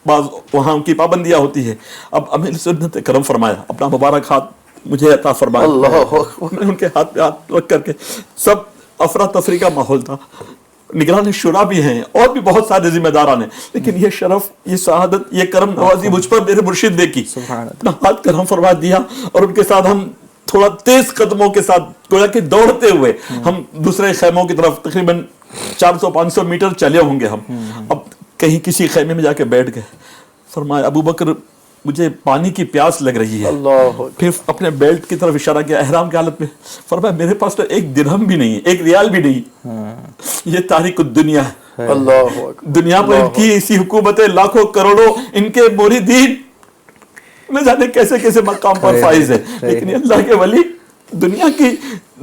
[SPEAKER 3] بعض وہاں کی پابندیاں ہوتی ہے. اب امیر سنت نے کرم فرمایا، اپنا مبارک ہاتھ مجھے عطا فرمایا. میں ان کے ہاتھ پہ ہاتھ رکھ کر کے، سب افراتفری کا ماحول تھا، نگران شورا بھی ہیں اور بھی بہت سارے ذمہ داران ہیں، لیکن یہ شرف، یہ سعادت، یہ کرم نوازی مجھ پر میرے مرشد نے کی. اپنا ہاتھ کرم فرما دیا، اور ان کے ساتھ ہم تھوڑا تیز قدموں کے ساتھ گویا کہ دوڑتے ہوئے ہم دوسرے خیموں کی طرف تقریباً 400-500 میٹر چلے ہوں گے ہم. اب کہیں کسی خیمے میں جا کے بیٹھ گئے. فرمایا ابو بکر مجھے پانی کی پیاس لگ رہی ہے. پھر اپنے بیلٹ کی طرف اشارہ کیا احرام کی حالت میں. فرمایا میرے پاس تو 1 درہم بھی نہیں، 1 ریال بھی نہیں. یہ تاریخ الدنیا ہے. دنیا پر ان کی ایسی حکومتیں لاکھوں کروڑوں، ان کے موریدین نہ جانے کیسے کیسے مقام پر فائز ہے، لیکن اللہ کے ولی دنیا کی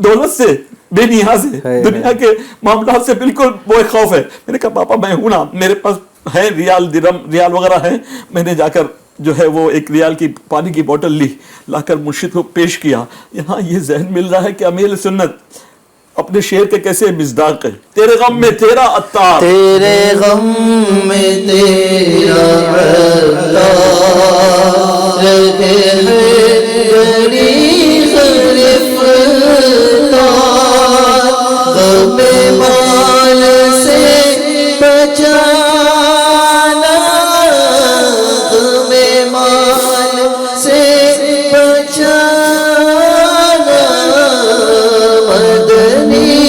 [SPEAKER 3] دولت سے بے نیاز ہے، دنیا کے معاملات سے بالکل بے خوف ہے. میں نے کہا پاپا میں ہوں نا، میرے پاس ہے ریال، درہم، ریال وغیرہ ہے. میں نے جا کر جو ہے وہ 1 ریال کی پانی کی بوتل لی، لا کر مرشد کو پیش کیا. یہاں یہ ذہن مل رہا ہے کہ امیر سنت اپنے شعر کے کیسے مصداق ہے. تیرے غم میں تیرا عطار،
[SPEAKER 4] تیرے غم میں تیرا عطار، رہے گری گرفتار، غم مال سے بچانا، غم مال سے بچانا، مدنی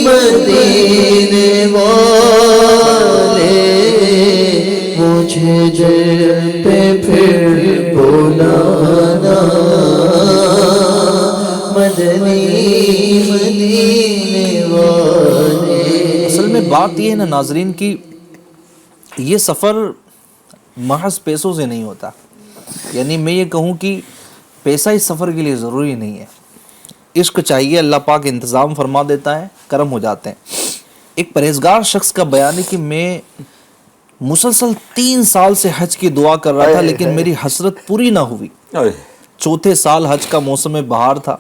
[SPEAKER 4] مدینے والے مجھے جب پہ پھر بلانا. مدینے والے.
[SPEAKER 2] اصل میں بات یہ ہے نا ناظرین کی یہ سفر محض پیسوں سے نہیں ہوتا. یعنی میں یہ کہوں کہ پیسہ اس سفر کے لیے ضروری نہیں ہے. عشق چاہیے، اللہ پاک انتظام فرما دیتا ہے، کرم ہو جاتے ہیں. ایک پرہیزگار شخص کا بیان ہے کہ میں مسلسل 3 سال سے حج کی دعا کر رہا تھا لیکن میری حسرت پوری نہ ہوئی. چوتھے سال حج کا موسم بہار تھا،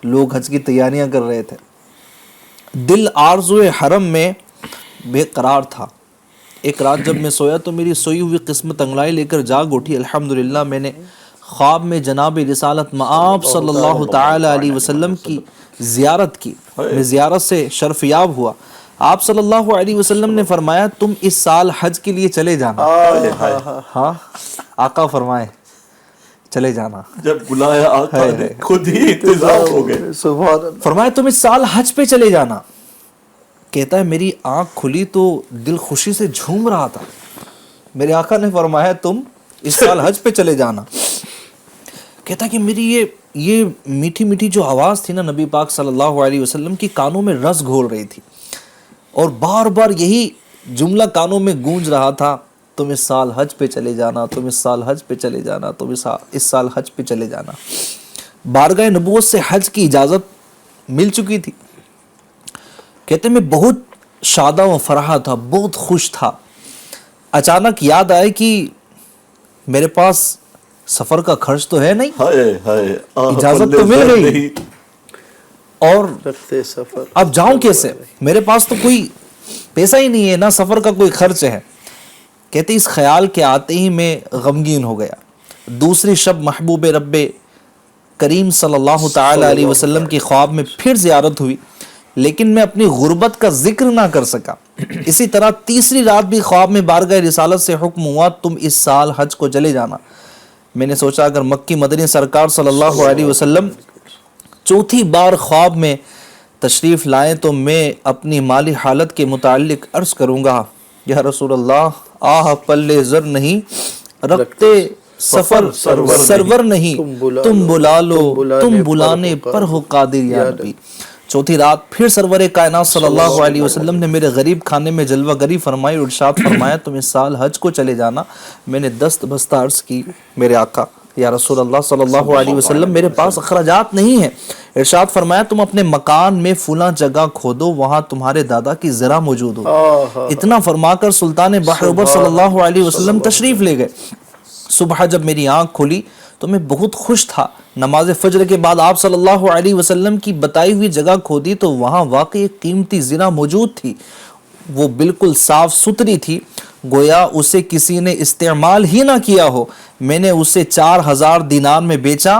[SPEAKER 2] لوگ حج کی تیاریاں کر رہے تھے. دل آرزوئے حرم میں بے قرار تھا. ایک رات جب میں سویا تو میری سوئی ہوئی قسمت انگڑائی لے کر جاگ اٹھی. الحمدللہ میں نے خواب میں جناب رسالت مآب صلی اللہ تعالی علیہ وسلم کی زیارت کی. میں زیارت سے شرفیاب ہوا. آپ صلی اللہ علیہ وسلم نے فرمایا تم اس سال حج کے لیے چلے جانا. ہاں آقا فرمائے چلے جانا.
[SPEAKER 3] جب بلایا آقا نے خود ہی انتظام ہو گئے.
[SPEAKER 1] سبحان اللہ.
[SPEAKER 2] فرمایا تم اس سال حج پہ چلے جانا. کہتا ہے میری آنکھ کھلی تو دل خوشی سے جھوم رہا تھا. میرے آقا نے فرمایا تم اس سال حج پہ چلے جانا. کہتا ہے کہ میری یہ میٹھی میٹھی جو آواز تھی نا نبی پاک صلی اللہ علیہ وسلم کی کانوں میں رس گھول رہی تھی اور بار بار یہی جملہ کانوں میں گونج رہا تھا تم اس سال حج پہ چلے جانا، تم اس سال حج پہ چلے جانا، تم اس سال حج پہ چلے جانا. بارگاہ نبوت سے حج کی اجازت مل چکی تھی. کہتے میں بہت شادہ و فرحہ تھا، بہت خوش تھا. اچانک یاد آئے کہ میرے پاس سفر کا خرچ تو ہے نہیں، اجازت تو مل گئی اور
[SPEAKER 1] رکھتے سفر
[SPEAKER 2] اب جاؤں کیسے؟ میرے پاس تو کوئی پیسہ ہی نہیں ہے، نہ سفر کا کوئی خرچ ہے. کہتے اس خیال کے آتے ہی میں غمگین ہو گیا. دوسری شب محبوب رب کریم صلی اللہ تعالی علیہ وسلم کی خواب میں پھر زیارت ہوئی لیکن میں اپنی غربت کا ذکر نہ کر سکا. اسی طرح تیسری رات بھی خواب میں بارگاہ رسالت سے حکم ہوا تم اس سال حج کو چلے جانا. میں نے سوچا اگر مکی مدنی سرکار صلی اللہ علیہ وسلم چوتھی بار خواب میں تشریف لائیں تو میں اپنی مالی حالت کے متعلق عرض کروں گا یا رسول اللہ آہ پلے زر نہیں رکھتے سفر سرور نہیں، تم بلا لو تم بلانے پر ہو قادر یا نبی. چوتھی رات پھر سرور کائنات صلی اللہ علیہ وسلم نے میرے غریب خانے میں جلوہ گری فرمائی. ارشاد فرمایا تم اس سال حج کو چلے جانا. میں نے دست بستہ عرض کی میرے آقا یا رسول اللہ صلی اللہ علیہ وسلم میرے پاس اخراجات نہیں ہیں. ارشاد فرمایا تم اپنے مکان میں فلاں جگہ کھودو وہاں تمہارے دادا کی زرہ موجود ہو. اتنا فرما کر سلطان بحر صلی اللہ علیہ وسلم تشریف لے گئے. صبح جب میری آنکھ کھلی تو میں بہت خوش تھا. نماز فجر کے بعد آپ صلی اللہ علیہ وسلم کی بتائی ہوئی جگہ کھودی تو وہاں واقعی ایک قیمتی زرہ موجود تھی. وہ بالکل صاف ستھری تھی، گویا اسے کسی نے استعمال ہی نہ کیا ہو. میں نے اسے 4000 دینار میں بیچا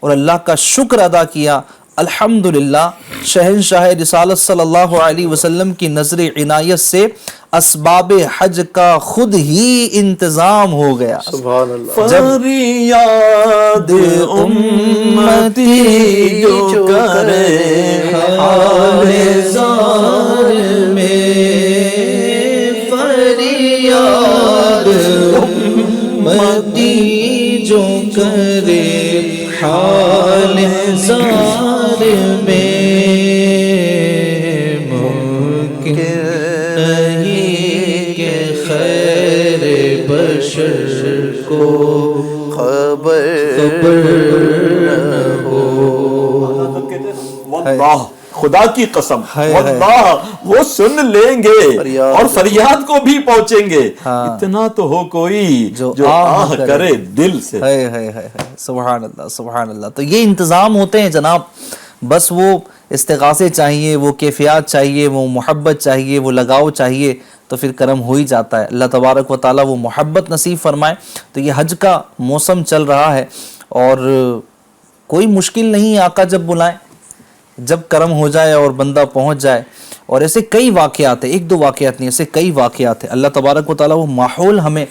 [SPEAKER 2] اور اللہ کا شکر ادا کیا. الحمدللہ شہنشاہ رسالت صلی اللہ علیہ وسلم کی نظر عنایت سے اسباب حج کا خود ہی انتظام ہو گیا.
[SPEAKER 1] سبحان اللہ.
[SPEAKER 3] فریاد امتی جو کرے حال زار میں،
[SPEAKER 4] فریاد امتی جو کرے حال زار میں، ممکن نہیں کہ خیر بشر کو
[SPEAKER 1] خبر نہ ہو.
[SPEAKER 3] واللہ خدا کی قسم واللہ وہ سن لیں گے اور فریاد کو بھی پہنچیں گے. اتنا تو ہو کوئی جو آہ کرے دل سے.
[SPEAKER 2] سبحان اللہ سبحان اللہ. تو یہ انتظام ہوتے ہیں جناب. بس وہ استغاثے چاہیے، وہ کیفیات چاہیے، وہ محبت چاہیے، وہ لگاؤ چاہیے تو پھر کرم ہو ہی جاتا ہے. اللہ تبارک و تعالیٰ وہ محبت نصیب فرمائے. تو یہ حج کا موسم چل رہا ہے اور کوئی مشکل نہیں. آقا جب بلائیں، جب کرم ہو جائے اور بندہ پہنچ جائے. اور ایسے کئی واقعات ہیں، ایک دو واقعات نہیں، ایسے کئی واقعات ہیں. اللہ تبارک و تعالیٰ وہ ماحول ہمیں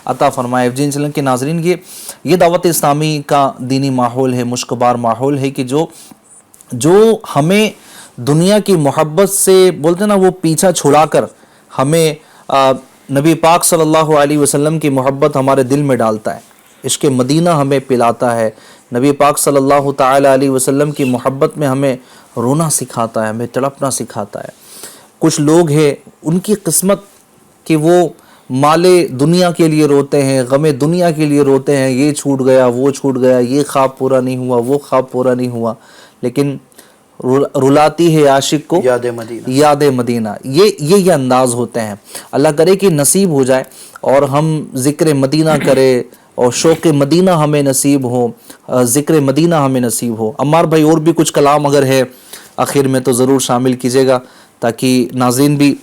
[SPEAKER 2] عطا فرمائے. FGN چینل کے ناظرین یہ دعوت اسلامی کا دینی ماحول ہے، مشکبار ماحول ہے کہ جو ہمیں دنیا کی محبت سے بولتے ہیں نا وہ پیچھا چھڑا کر ہمیں نبی پاک صلی اللہ علیہ وسلم کی محبت ہمارے دل میں ڈالتا ہے. عشق مدینہ ہمیں پلاتا ہے، نبی پاک صلی اللہ تعالی علیہ وسلم کی محبت میں ہمیں رونا سکھاتا ہے، ہمیں تڑپنا سکھاتا ہے۔ کچھ لوگ ہیں ان کی قسمت کہ وہ مال دنیا کے لیے روتے ہیں، غم دنیا کے لیے روتے ہیں، یہ چھوٹ گیا، وہ چھوٹ گیا، یہ خواب پورا نہیں ہوا، وہ خواب پورا نہیں ہوا، لیکن رلاتی ہے عاشق کو
[SPEAKER 1] یاد مدینہ،
[SPEAKER 2] یاد مدینہ، یہ انداز ہوتے ہیں۔ اللہ کرے کہ نصیب ہو جائے اور ہم ذکر مدینہ کرے اور شوق مدینہ ہمیں نصیب ہو، ذکر مدینہ ہمیں نصیب ہو۔ عمار بھائی اور بھی کچھ کلام اگر ہے آخر میں تو ضرور شامل کیجیے گا تاکہ ناظرین بھی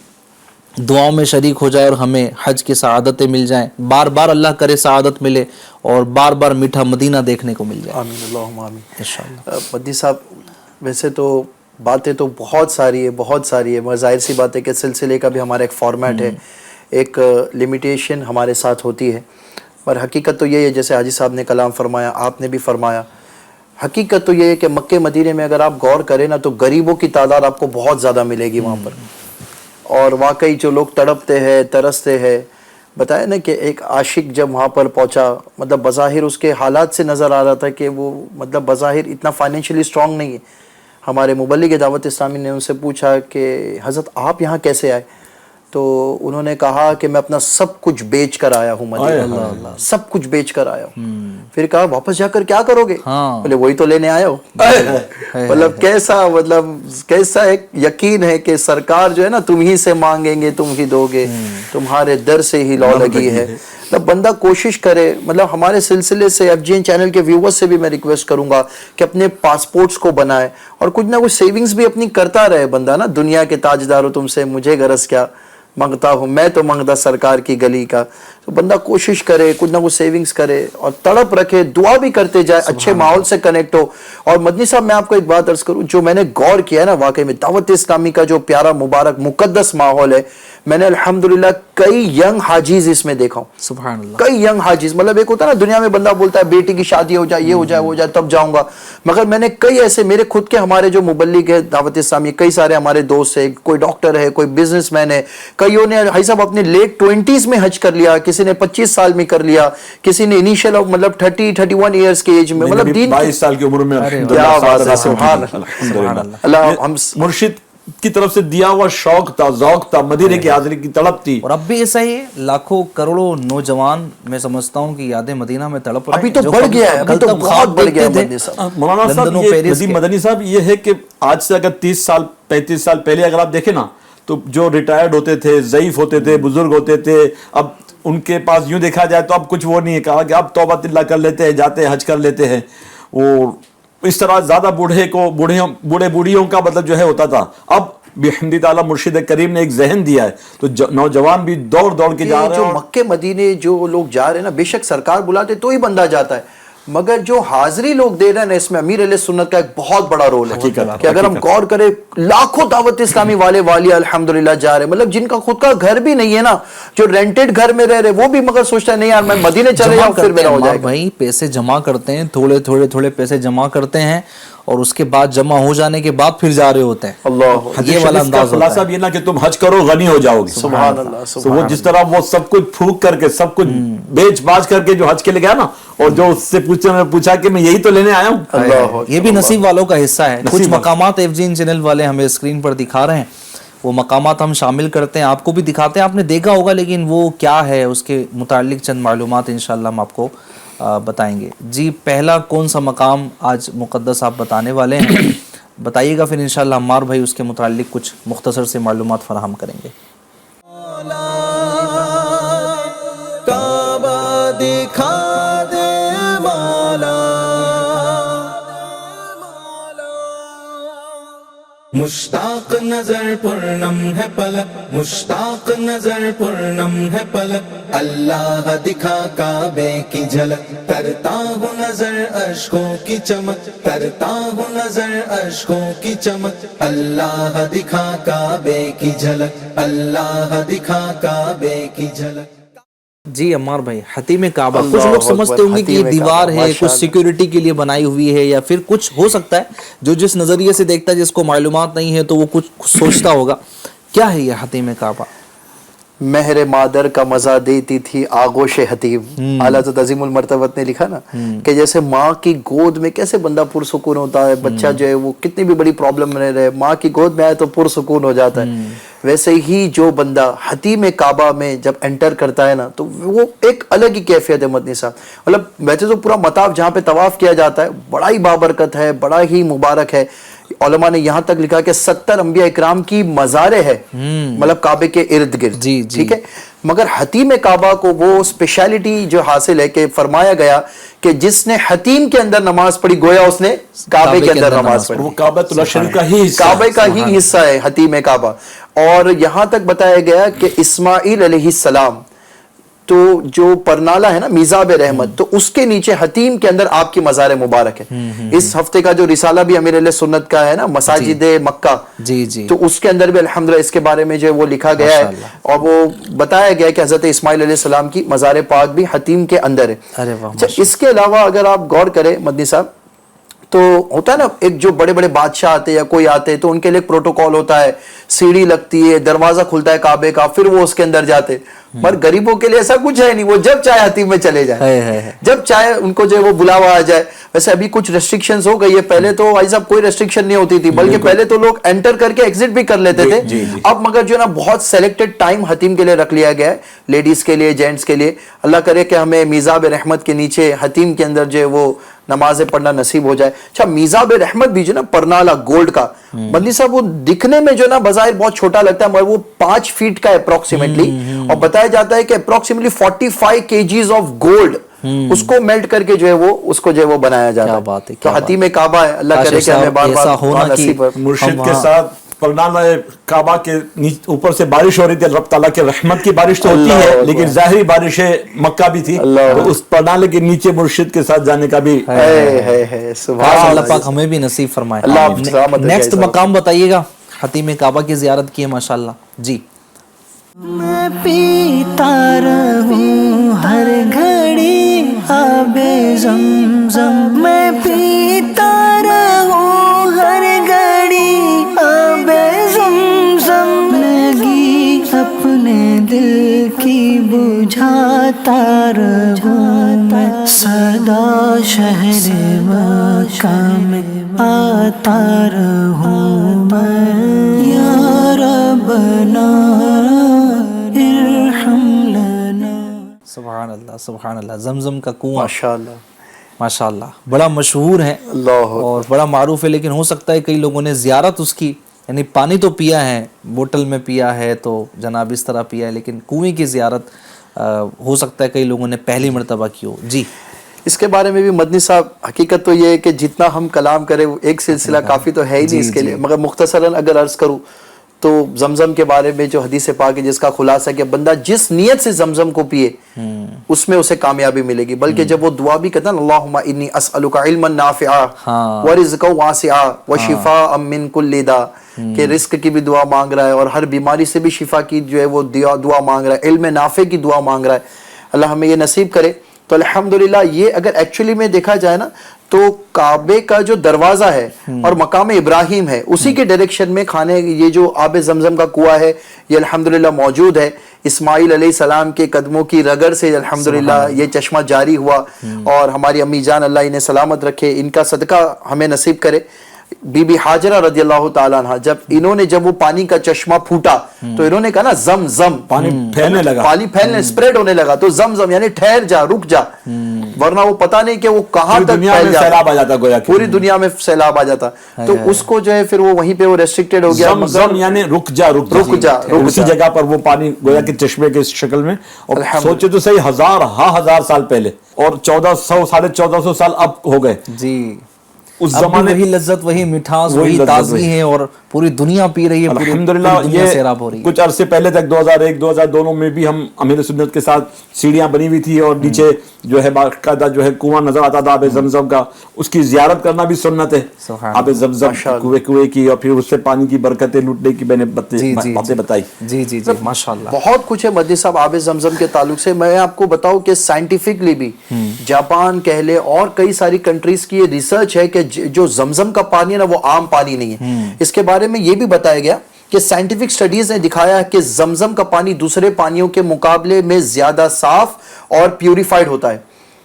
[SPEAKER 2] دعاؤں میں شریک ہو جائے اور ہمیں حج کی سعادتیں مل جائیں، بار بار اللہ کرے سعادت ملے اور بار بار میٹھا مدینہ دیکھنے کو مل جائے
[SPEAKER 1] آمین اللہم آمین
[SPEAKER 2] انشاءاللہ۔
[SPEAKER 1] مدنی صاحب ویسے تو باتیں تو بہت ساری ہے، مگر ظاہر سی بات ہے کہ سلسلے کا بھی ہمارا ایک فارمیٹ ہے، ایک لمیٹیشن ہمارے ساتھ ہوتی ہے، پر حقیقت تو یہ ہے جیسے حاجی صاحب نے کلام فرمایا، آپ نے بھی فرمایا، حقیقت تو یہ ہے کہ مکہ مدینے میں اگر آپ غور کریں نا تو غریبوں کی تعداد آپ کو بہت زیادہ ملے گی وہاں پر، اور واقعی جو لوگ تڑپتے ہیں، ترستے ہیں، بتایا نا کہ ایک عاشق جب وہاں پر پہنچا، مطلب بظاہر اس کے حالات سے نظر آ رہا تھا کہ وہ مطلب بظاہر اتنا فائنینشلی سٹرونگ نہیں ہے۔ ہمارے مبلغ دعوت اسلامی نے ان سے پوچھا کہ حضرت آپ یہاں کیسے آئے؟ تو انہوں نے کہا کہ میں اپنا سب کچھ بیچ کر آیا ہوں مدینہ، سب کچھ بیچ کر آیا ہوں۔ پھر کہا واپس جا کر کیا کرو گے؟ بولے وہی تو لینے آئے ہو۔ مطلب کیسا ایک یقین ہے کہ سرکار جو ہے نا تم ہی سے مانگیں گے تم ہی دو گے، تمہارے در سے ہی لو لگی ہے۔ مطلب بندہ کوشش کرے، مطلب ہمارے سلسلے سے ایف جی این چینل کے ویورز سے بھی میں ریکویسٹ کروں گا کہ اپنے پاسپورٹس کو بنائے اور کچھ نہ کچھ سیونگز بھی اپنی کرتا رہے بندہ نا۔ دنیا کے تاجدارو تم سے مجھے غرض کیا، منگتا ہوں میں تو منگتا سرکار کی گلی کا۔ تو بندہ کوشش کرے، کچھ نہ کچھ سیونگز کرے اور تڑپ رکھے، دعا بھی کرتے جائے، اچھے ماحول سے کنیکٹ ہو۔ اور مدنی صاحب میں آپ کو ایک بات عرض کروں، جو میں نے غور کیا ہے نا واقعی میں دعوت اسلامی کا جو پیارا مبارک مقدس ماحول ہے، میں نے الحمدللہ کئی ینگ حاجیز اس میں دیکھا ہوں،
[SPEAKER 2] سبحان اللہ،
[SPEAKER 1] کئی ینگ حاجیز۔ مطلب ایک ہوتا ہے نا دنیا میں بندہ بولتا ہے بیٹی کی شادی ہو جائے، یہ ہو جائے، وہ ہو جائے تب جاؤں گا، مگر میں نے کئی ایسے میرے خود کے ہمارے جو مبلغ ہے دعوت اسلامی، کئی سارے ہمارے دوست ہیں، کوئی ڈاکٹر ہے، کوئی بزنس مین ہے، کئیوں نے بھائی صاحب اپنے لیٹ 20s میں حج کر لیا، کسی نے 25 سال میں کر لیا، کسی نے انیشیل مطلب 31 ایئرس کے ایج میں، مطلب دین
[SPEAKER 3] 22 سال کی عمر میں
[SPEAKER 1] کیا بات ہے، سبحان
[SPEAKER 3] الحمدللہ۔
[SPEAKER 1] اللہ ہم
[SPEAKER 3] مرشد کی طرف سے دیا ہوا شوق تھا، ذوق تھا، مدینے کی حاضری کی تڑپ تھی،
[SPEAKER 2] اور اب بھی ایسا ہی ہے، لاکھوں کروڑوں نوجوان میں سمجھتا ہوں کہ یاد مدینہ میں تڑپ رہے ہیں۔
[SPEAKER 1] ابھی تو بڑھ گیا ہے، ابھی تو بہت بڑھ گیا ہے مدنی صاحب۔
[SPEAKER 3] مولانا صاحب مدنی صاحب یہ ہے کہ آج سے اگر 30 سال 35 سال پہلے اگر آپ دیکھیں نا تو جو ریٹائرڈ ہوتے تھے، ضعیف ہوتے تھے، بزرگ ہوتے تھے، اب ان کے پاس یوں دیکھا جائے تو اب کچھ وہ نہیں ہے، کہا کہ اب توبہ اللہ کر لیتے ہیں، جاتے ہیں حج کر لیتے ہیں، وہ اس طرح زیادہ بوڑھے بوڑھیوں کا مطلب جو ہے ہوتا تھا۔ اب بحمد تعالیٰ مرشد کریم نے ایک ذہن دیا ہے تو نوجوان بھی دوڑ کے جا رہے ہیں۔
[SPEAKER 1] جو مکے مدینے جو لوگ جا رہے ہیں نا، بے شک سرکار بلاتے تو ہی بندہ جاتا ہے، مگر جو حاضری لوگ دے رہے ہیں نا اس میں امیر علیہ سنت کا ایک بہت بڑا رول ہے کہ اگر ہم غور کریں لاکھوں دعوت اسلامی والے الحمدللہ جا رہے ہیں، مطلب جن کا خود کا گھر بھی نہیں ہے نا، جو رینٹڈ گھر میں رہ رہے وہ بھی مگر سوچتا ہے نہیں یار میں مدینے چلے جاؤں پھر میرا ہو جائے گا۔
[SPEAKER 2] بھائی پیسے جمع کرتے ہیں، تھوڑے پیسے جمع کرتے ہیں اور اس کے بعد جمع ہو جانے کے بعد پھر جا رہے ہوتے ہیں۔
[SPEAKER 1] اللہ
[SPEAKER 2] یہ والا انداز ہوتا ہے۔
[SPEAKER 3] خلاصہ یہ نہ کہ تم حج کرو غنی ہو جاؤ گے،
[SPEAKER 1] سبحان اللہ،
[SPEAKER 3] تو وہ جس طرح وہ سب کچھ پھونک کر کے سب کچھ بیچ باچ کر کے جو حج کے لیے گیا نا، اور جو اس سے پوچھا کہ میں یہی تو لینے آیا ہوں،
[SPEAKER 1] اللہ
[SPEAKER 2] یہ بھی نصیب والوں کا حصہ ہے۔ کچھ مقامات ایف جی این چینل والے ہمیں اسکرین پر دکھا رہے ہیں، وہ مقامات ہم شامل کرتے ہیں، آپ کو بھی دکھاتے ہیں، آپ نے دیکھا ہوگا، لیکن وہ کیا ہے اس کے متعلق چند معلومات انشاءاللہ ہم آپ کو بتائیں گے۔ جی پہلا کون سا مقام آج مقدس آپ بتانے والے ہیں بتائیے گا، پھر انشاءاللہ عمار بھائی اس کے متعلق کچھ مختصر سے معلومات فراہم کریں گے۔
[SPEAKER 4] کعبہ دکھا دے مولا، مشتاق نظر پرنم ہے پلک، مشتاق نظر پرنم ہے پلک، اللہ دکھا کعبے کی جھلک، کرتا ہوں نظر اشکوں کی چمک، کرتا ہوں نظر اشکوں کی چمک، اللہ دکھا کعبے کی جھلک، اللہ دکھا کعبے کی جھلک۔
[SPEAKER 2] جی عمار بھائی، حتیم کعبہ کچھ لوگ سمجھتے ہوں گے کہ یہ دیوار ہے، کچھ سیکیورٹی کے لیے بنائی ہوئی ہے، یا پھر کچھ ہو سکتا ہے جو جس نظریے سے دیکھتا ہے، جس کو معلومات نہیں ہے تو وہ کچھ سوچتا ہوگا۔ کیا ہے یہ حتیم کعبہ؟
[SPEAKER 1] مہر مادر کا مزہ دیتی تھی آغوش حتیم. اعلیٰ حضرت عظیم المرتبت نے لکھا نا کہ جیسے ماں کی گود میں کیسے بندہ پرسکون ہوتا ہے, بچہ جو ہے وہ کتنی بھی بڑی پرابلم میں رہے ماں کی گود میں آئے تو پرسکون ہو جاتا ہے, ویسے ہی جو بندہ حتیم کعبہ میں جب انٹر کرتا ہے نا تو وہ ایک الگ ہی کیفیت ہے مدنی صاحب. مطلب ویسے تو پورا مطاف جہاں پہ طواف کیا جاتا ہے بڑا ہی بابرکت ہے, بڑا ہی مبارک ہے. علماء نے یہاں تک لکھا کہ 70 انبیاء اکرام کی مزاریں ہے مطلب کعبے کے ارد گرد, ٹھیک ہے. مگر حتیم کعبہ کو وہ اسپیشلٹی جو حاصل ہے کہ فرمایا گیا کہ جس نے حتیم کے اندر نماز پڑھی گویا اس نے کعبے کے اندر نماز پڑھی.
[SPEAKER 3] وہ کعبۃ اللہ شریف کا ہی حصہ
[SPEAKER 1] کعبے کا ہی حصہ ہے حتیم کعبہ. اور یہاں تک بتایا گیا کہ اسماعیل علیہ السلام تو جو پرنالہ ہے نا میزاب رحمت, تو اس کے نیچے حتیم کے اندر آپ کی مزار مبارک ہے. اس ہفتے کا جو رسالہ بھی امیر علیہ سنت کا ہے نا مساجد مکہ,
[SPEAKER 2] تو
[SPEAKER 1] اس کے اندر بھی الحمدللہ اس کے بارے میں جو وہ لکھا گیا ہے اور وہ بتایا گیا کہ حضرت اسماعیل علیہ السلام کی مزار پاک بھی حتیم کے اندر ہے. اچھا, اس کے علاوہ اگر آپ غور کریں مدنی صاحب تو ہوتا ہے نا ایک جو بڑے بڑے بادشاہ آتے یا کوئی آتے تو ان کے لیے ایک پروٹوکول ہوتا ہے, سیڑھی لگتی ہے, دروازہ کھلتا ہے کعبے کا, پھر وہ اس کے اندر جاتے. پر غریبوں کے لیے ایسا کچھ ہے نہیں, وہ جب چاہے حتیم میں چلے جائیں, جب چاہے ان کو جو ہے وہ بلاوا آ جائے. ویسے ابھی کچھ ریسٹرکشنز ہو گئی ہے, پہلے تو بھائی صاحب کوئی ریسٹرکشن نہیں ہوتی تھی, بلکہ پہلے تو لوگ انٹر کر کے ایگزٹ بھی کر لیتے تھے. اب مگر جو ہے نا بہت سیلیکٹڈ ٹائم حتیم کے لیے رکھ لیا گیا ہے, لیڈیز کے لیے, جینٹس کے لیے. اللہ کرے کہ ہمیں میزاب رحمت کے نیچے حتیم کے اندر جو ہے وہ نمازیں پڑھنا نصیب ہو جائے. اچھا, میزاب رحمت بھی جو نا پرنالہ گولڈ کا بندی صاحب, وہ دکھنے میں جو نا بظاہر بہت چھوٹا لگتا ہے مگر وہ 5 فیٹ کا اپروکسیمیٹلی, اور بتایا جاتا ہے کہ اپروکسیمیٹلی 45 kgs آف گولڈ اس کو میلٹ کر کے جو ہے وہ اس کو جو ہے وہ بنایا جاتا ہے. تو حتیم کعبہ ہے, اللہ کرے کہ ہمیں بار بار نصیب.
[SPEAKER 3] مرشد کے ساتھ پرنالہ کعبہ کے اوپر سے بارش ہو رہی تھی, رب تعالیٰ کے رحمت کی بارش تو ہوتی ہے لیکن ظاہری بارشیں مکہ بھی تھی, تو اس پرنالے کے نیچے مرشد کے ساتھ جانے کا بھی
[SPEAKER 2] اللہ پاک ہمیں بھی نصیب فرمائے. نیکسٹ مقام بتائیے گا, حتیم کعبہ کی زیارت کی ہے ماشاءاللہ. جی.
[SPEAKER 5] میں پیتا رہوں ہر گھڑی آب زمزم, میں پیتا رہوں ہر گھڑی آب زمزم, لگی اپنے دل کی بجھاتا رہوں میں, صدا شہر مکہ میں آتا رہوں میں, یا ربنا
[SPEAKER 2] سبحان اللہ سبحان اللہ. زمزم کا کنواں
[SPEAKER 1] ماشاءاللہ
[SPEAKER 2] ماشاءاللہ بڑا مشہور ہے اور بڑا معروف ہے, لیکن ہو سکتا ہے کئی لوگوں نے زیارت اس کی یعنی پانی تو پیا ہے, بوتل میں پیا ہے تو جناب اس طرح پیا ہے, لیکن کنویں کی زیارت ہو سکتا ہے کئی لوگوں نے پہلی مرتبہ کی ہو. جی.
[SPEAKER 1] اس کے بارے میں بھی مدنی صاحب حقیقت تو یہ ہے کہ جتنا ہم کلام کریں ایک سلسلہ کافی تو ہے ہی نہیں اس کے لیے, مگر مختصراً اگر عرض کروں تو زمزم کے بارے میں جو حدیث پاک ہے جس کا خلاصہ ہے کہ بندہ جس نیت سے زمزم کو پیے اس میں اسے کامیابی ملے گی. بلکہ جب وہ دعا بھی کہتا ہے اللہم انی اسألک علما نافعا ورزقا واسعا وشفاء من کل داء, کہ رزق کی بھی دعا مانگ رہا ہے اور ہر بیماری سے بھی شفا کی جو ہے وہ دعا مانگ رہا ہے, علم نافع کی دعا مانگ رہا ہے. اللہ ہمیں یہ نصیب کرے. تو الحمدللہ یہ اگر ایکچولی میں دیکھا جائے نا تو کعبے کا جو دروازہ ہے اور مقام ابراہیم ہے اسی کے ڈائریکشن میں کھانے یہ جو آب زمزم کا کنواں ہے یہ الحمدللہ موجود ہے. اسماعیل علیہ السلام کے قدموں کی رگڑ سے الحمدللہ یہ چشمہ جاری ہوا, اور ہماری امی جان اللہ انہیں سلامت رکھے, ان کا صدقہ ہمیں نصیب کرے. بی بی حاجرہ رضی اللہ تعالیٰ عنہ جب وہ پانی کا چشمہ پھوٹا تو انہوں نے کہا نا زم زم,
[SPEAKER 3] پانی
[SPEAKER 1] پھیلنے اسپریڈ ہونے لگا, تو زم زم یعنی ٹھہر جا, رک جا, ورنہ وہ پتہ نہیں کہ وہ کہاں تک پھیل جاتا, پوری دنیا میں سیلاب آ جاتا. تو اس کو جو ہے پھر وہ وہیں پہ وہ ریسٹرکٹڈ ہو گیا,
[SPEAKER 3] زم یعنی رک جا اسی جگہ پر وہ پانی گویا کہ چشمے کے شکل میں. اور سوچے تو صحیح, ہزار سال پہلے, اور 1400 سال اب ہو گئے.
[SPEAKER 2] جی.
[SPEAKER 3] اس زمانے
[SPEAKER 2] وہی لذت, وہی مٹھاس, وہی تازگی ہے, اور پوری دنیا پی رہی ہے,
[SPEAKER 3] الحمدللہ. یہ کچھ عرصے پہلے تک 2001-2002 میں بھی ہم امیر سنت کے ساتھ سیڑھیاں بنی ہوئی تھی اور نیچے جو ہے باقاعدہ جو ہے کنواں نظر آتا تھا آب زمزم کا, اس کی زیارت کرنا بھی سنت ہے آب زمزم کنویں کی, اور پھر اس سے پانی کی برکتیں لوٹنے کی میں نے باتیں بتائی.
[SPEAKER 2] جی جی جی ماشاءاللہ
[SPEAKER 1] بہت کچھ ہے مدنی صاحب آب زمزم کے تعلق سے. میں آپ کو بتاؤں کہ سائنٹیفکلی بھی جاپان کہہ لے اور کئی ساری کنٹریز کی یہ ریسرچ ہے کہ جو زمزم کا پانی ہے نا وہ عام پانی نہیں ہے. اس کے بارے میں یہ بھی بتایا گیا کہ سائنٹیفک سٹڈیز نے دکھایا ہے کہ زمزم کا پانی دوسرے پانیوں کے مقابلے میں زیادہ صاف اور پیوریفائڈ ہوتا ہے.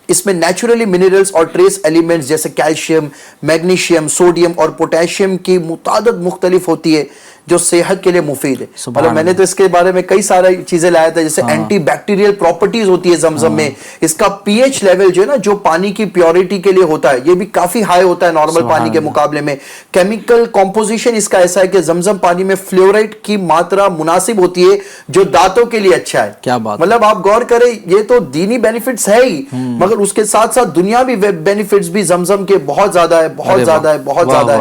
[SPEAKER 1] اس میں نیچرلی منرلز اور ٹریس ایلیمنٹس جیسے کیلشیم، میگنیشیم، سوڈیم اور پوٹیشیم کی متعدد مختلف ہوتی ہے جو صحت کے لیے مفید ہے. مطلب میں نے تو اس کے بارے میں کئی سارے چیزیں لایا تھا، جیسے اینٹی بیکٹیریل پراپرٹیز ہوتی ہے زمزم میں. اس کا پی ایچ لیول جو ہے نا، جو پانی کی پیورٹی کے لیے ہوتا ہے، یہ بھی کافی ہائی ہوتا ہے نارمل پانی کے مقابلے میں. کیمیکل کمپوزیشن اس کا ایسا ہے کہ زمزم پانی میں فلورائڈ کی ماترا مناسب ہوتی ہے جو دانتوں کے لیے اچھا ہے.
[SPEAKER 2] کیا بات،
[SPEAKER 1] مطلب آپ غور کریں، یہ تو دینی بینیفٹس ہے ہی، مگر اس کے ساتھ ساتھ دنیاوی بینیفٹس بھی زمزم کے بہت زیادہ ہے، بہت زیادہ ہے، بہت زیادہ ہے.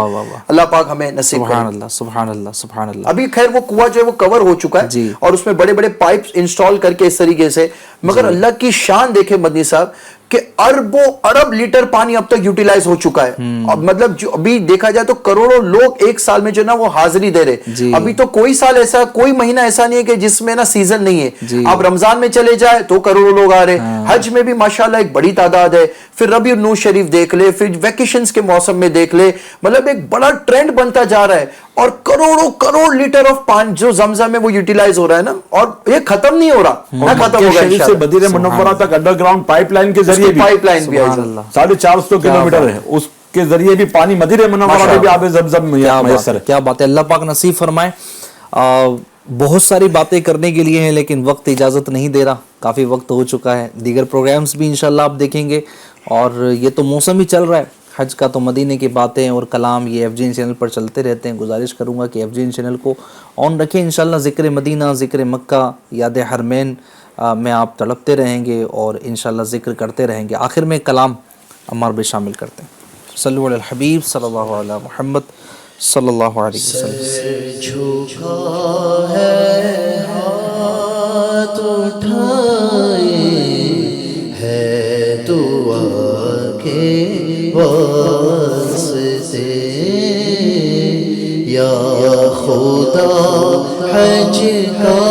[SPEAKER 1] اللہ پاک ہمیں نصیب کرے.
[SPEAKER 2] سبحان اللہ، سبحان اللہ، سبحان اللہ.
[SPEAKER 1] ابھی خیر وہ کنواں جو ہے وہ کور ہو چکا ہے اور اس میں بڑے بڑے پائپس انسٹال کر کے اس طریقے سے، مگر اللہ کی شان دیکھیں مدنی صاحب کہ اربوں ارب لیٹر پانی اب تک یوٹیلائز ہو چکا ہے. اب مطلب جو ابھی دیکھا جائے تو کروڑوں لوگ ایک سال میں جو نا وہ حاضری دے رہے. ابھی تو کوئی سال ایسا، کوئی مہینہ ایسا نہیں ہے کہ جس میں نا سیزن نہیں ہے. آپ رمضان میں چلے جائے تو کروڑوں لوگ آ رہے، حج میں بھی ماشاءاللہ ایک بڑی تعداد ہے، پھر ربیع النور شریف دیکھ لے، پھر ویکیشنز کے موسم میں دیکھ لے. مطلب ایک بڑا ٹرینڈ بنتا جا رہا ہے اور کروڑوں کروڑ لیٹر آف پانی جو زمزم میں وہ یوٹیلائز ہو رہا ہے نا، اور یہ ختم نہیں ہو رہا، نہ ختم ہوگا
[SPEAKER 3] شریف سے مدینہ منورہ تک انڈر گراؤنڈ پائپ لائن کے ذریعے بھی،
[SPEAKER 1] پائپ لائن بھی
[SPEAKER 3] 450 کلومیٹر ہے، اس کے ذریعے بھی پانی مدینہ منورہ میں بھی آب زمزم میسر ہے.
[SPEAKER 2] کیا بات ہے، اللہ پاک نصیب فرمائے. بہت ساری باتیں کرنے کے لیے ہیں لیکن وقت اجازت نہیں دے رہا، کافی وقت ہو چکا ہے. دیگر پروگرامز بھی انشاءاللہ آپ دیکھیں گے، اور یہ تو موسم ہی چل رہا ہے حج کا، تو مدینے کی باتیں اور کلام یہ FGN چینل پر چلتے رہتے ہیں. گزارش کروں گا کہ FGN چینل کو آن رکھیں. انشاءاللہ ذکر مدینہ، ذکر مکہ، یاد حرمین میں آپ تڑپتے رہیں گے اور انشاءاللہ ذکر کرتے رہیں گے. آخر میں کلام عمار بھی شامل کرتے ہیں. صلو علی الحبیب صلی اللہ علیہ محمد صلی اللہ علیہ وسلم.
[SPEAKER 5] جھکا ہے ہاتھ اٹھائے ہے دعا کے واسطے، یا خدا حج کا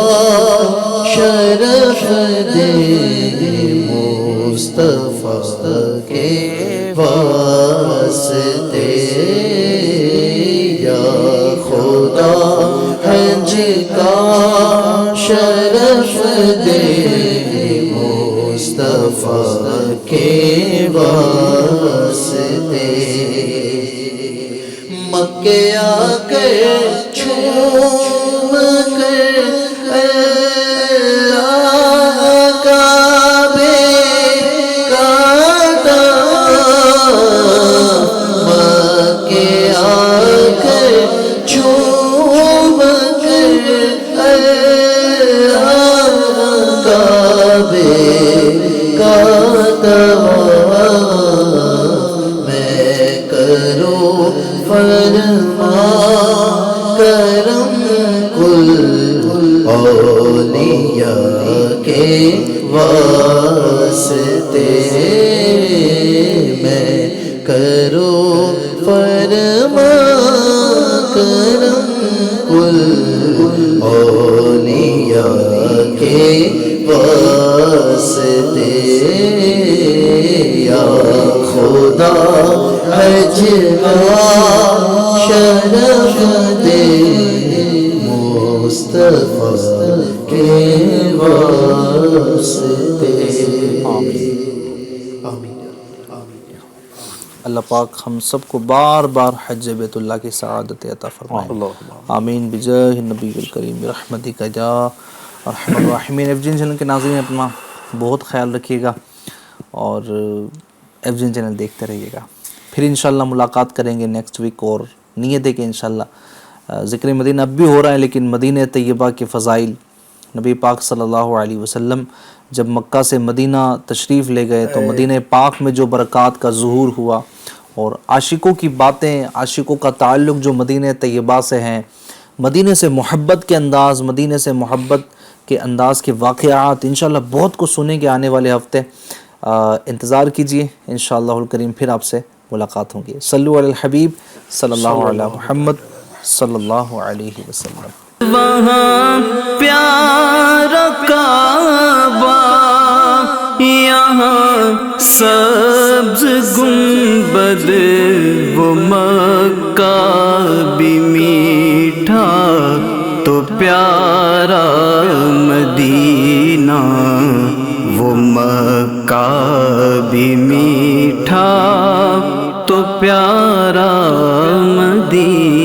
[SPEAKER 5] شرف دے مصطفیٰ کے واسطے، یا خدا حج کا شرف دے مصطفیٰ کے واسطے. مکے آ کر چھوم کر اللہ کعبے کا طواف، مکے آ کر چھوم کر اللہ کعبے کا طواف، میں کروں فرما کرم کل اولیاء کے واسطے، میں کروں فرما کرم کل اولیاء کے واسطے، یا خدا حج کا شرف دے مصطفیٰ کے واسطے.
[SPEAKER 2] اللہ پاک ہم سب کو بار بار حج بیت اللہ کی سعادت عطا فرمائے. آمین بجاہ النبی الکریم برحمتک یا ارحم الراحمین. FGN چینل کے ناظرین اپنا بہت خیال رکھیے گا اور FGN چینل دیکھتے رہیے گا. پھر انشاءاللہ ملاقات کریں گے نیکسٹ ویک، اور نیت ہے کہ انشاءاللہ ذکر مدینہ اب بھی ہو رہا ہے لیکن مدینہ طیبہ کے فضائل، نبی پاک صلی اللہ علیہ وسلم جب مکہ سے مدینہ تشریف لے گئے تو مدینہ پاک میں جو برکات کا ظہور ہوا، اور عاشقوں کی باتیں، عاشقوں کا تعلق جو مدینہ طیبہ سے ہیں، مدینہ سے محبت کے انداز، مدینہ سے محبت کے انداز کے واقعات انشاءاللہ بہت کچھ سنیں گے آنے والے ہفتے. انتظار کیجئے، انشاءاللہ الکریم پھر آپ سے ملاقات ہوں گی. صلو علی الحبیب صلی اللہ علیہ محمد صلی اللہ علیہ وسلم.
[SPEAKER 5] وہاں پیارا کعبہ، یہاں سبز گنبد، وہ مکہ بھی میٹھا پیارا مدینہ، وہ مکہ بھی میٹھا تو پیارا مدینہ.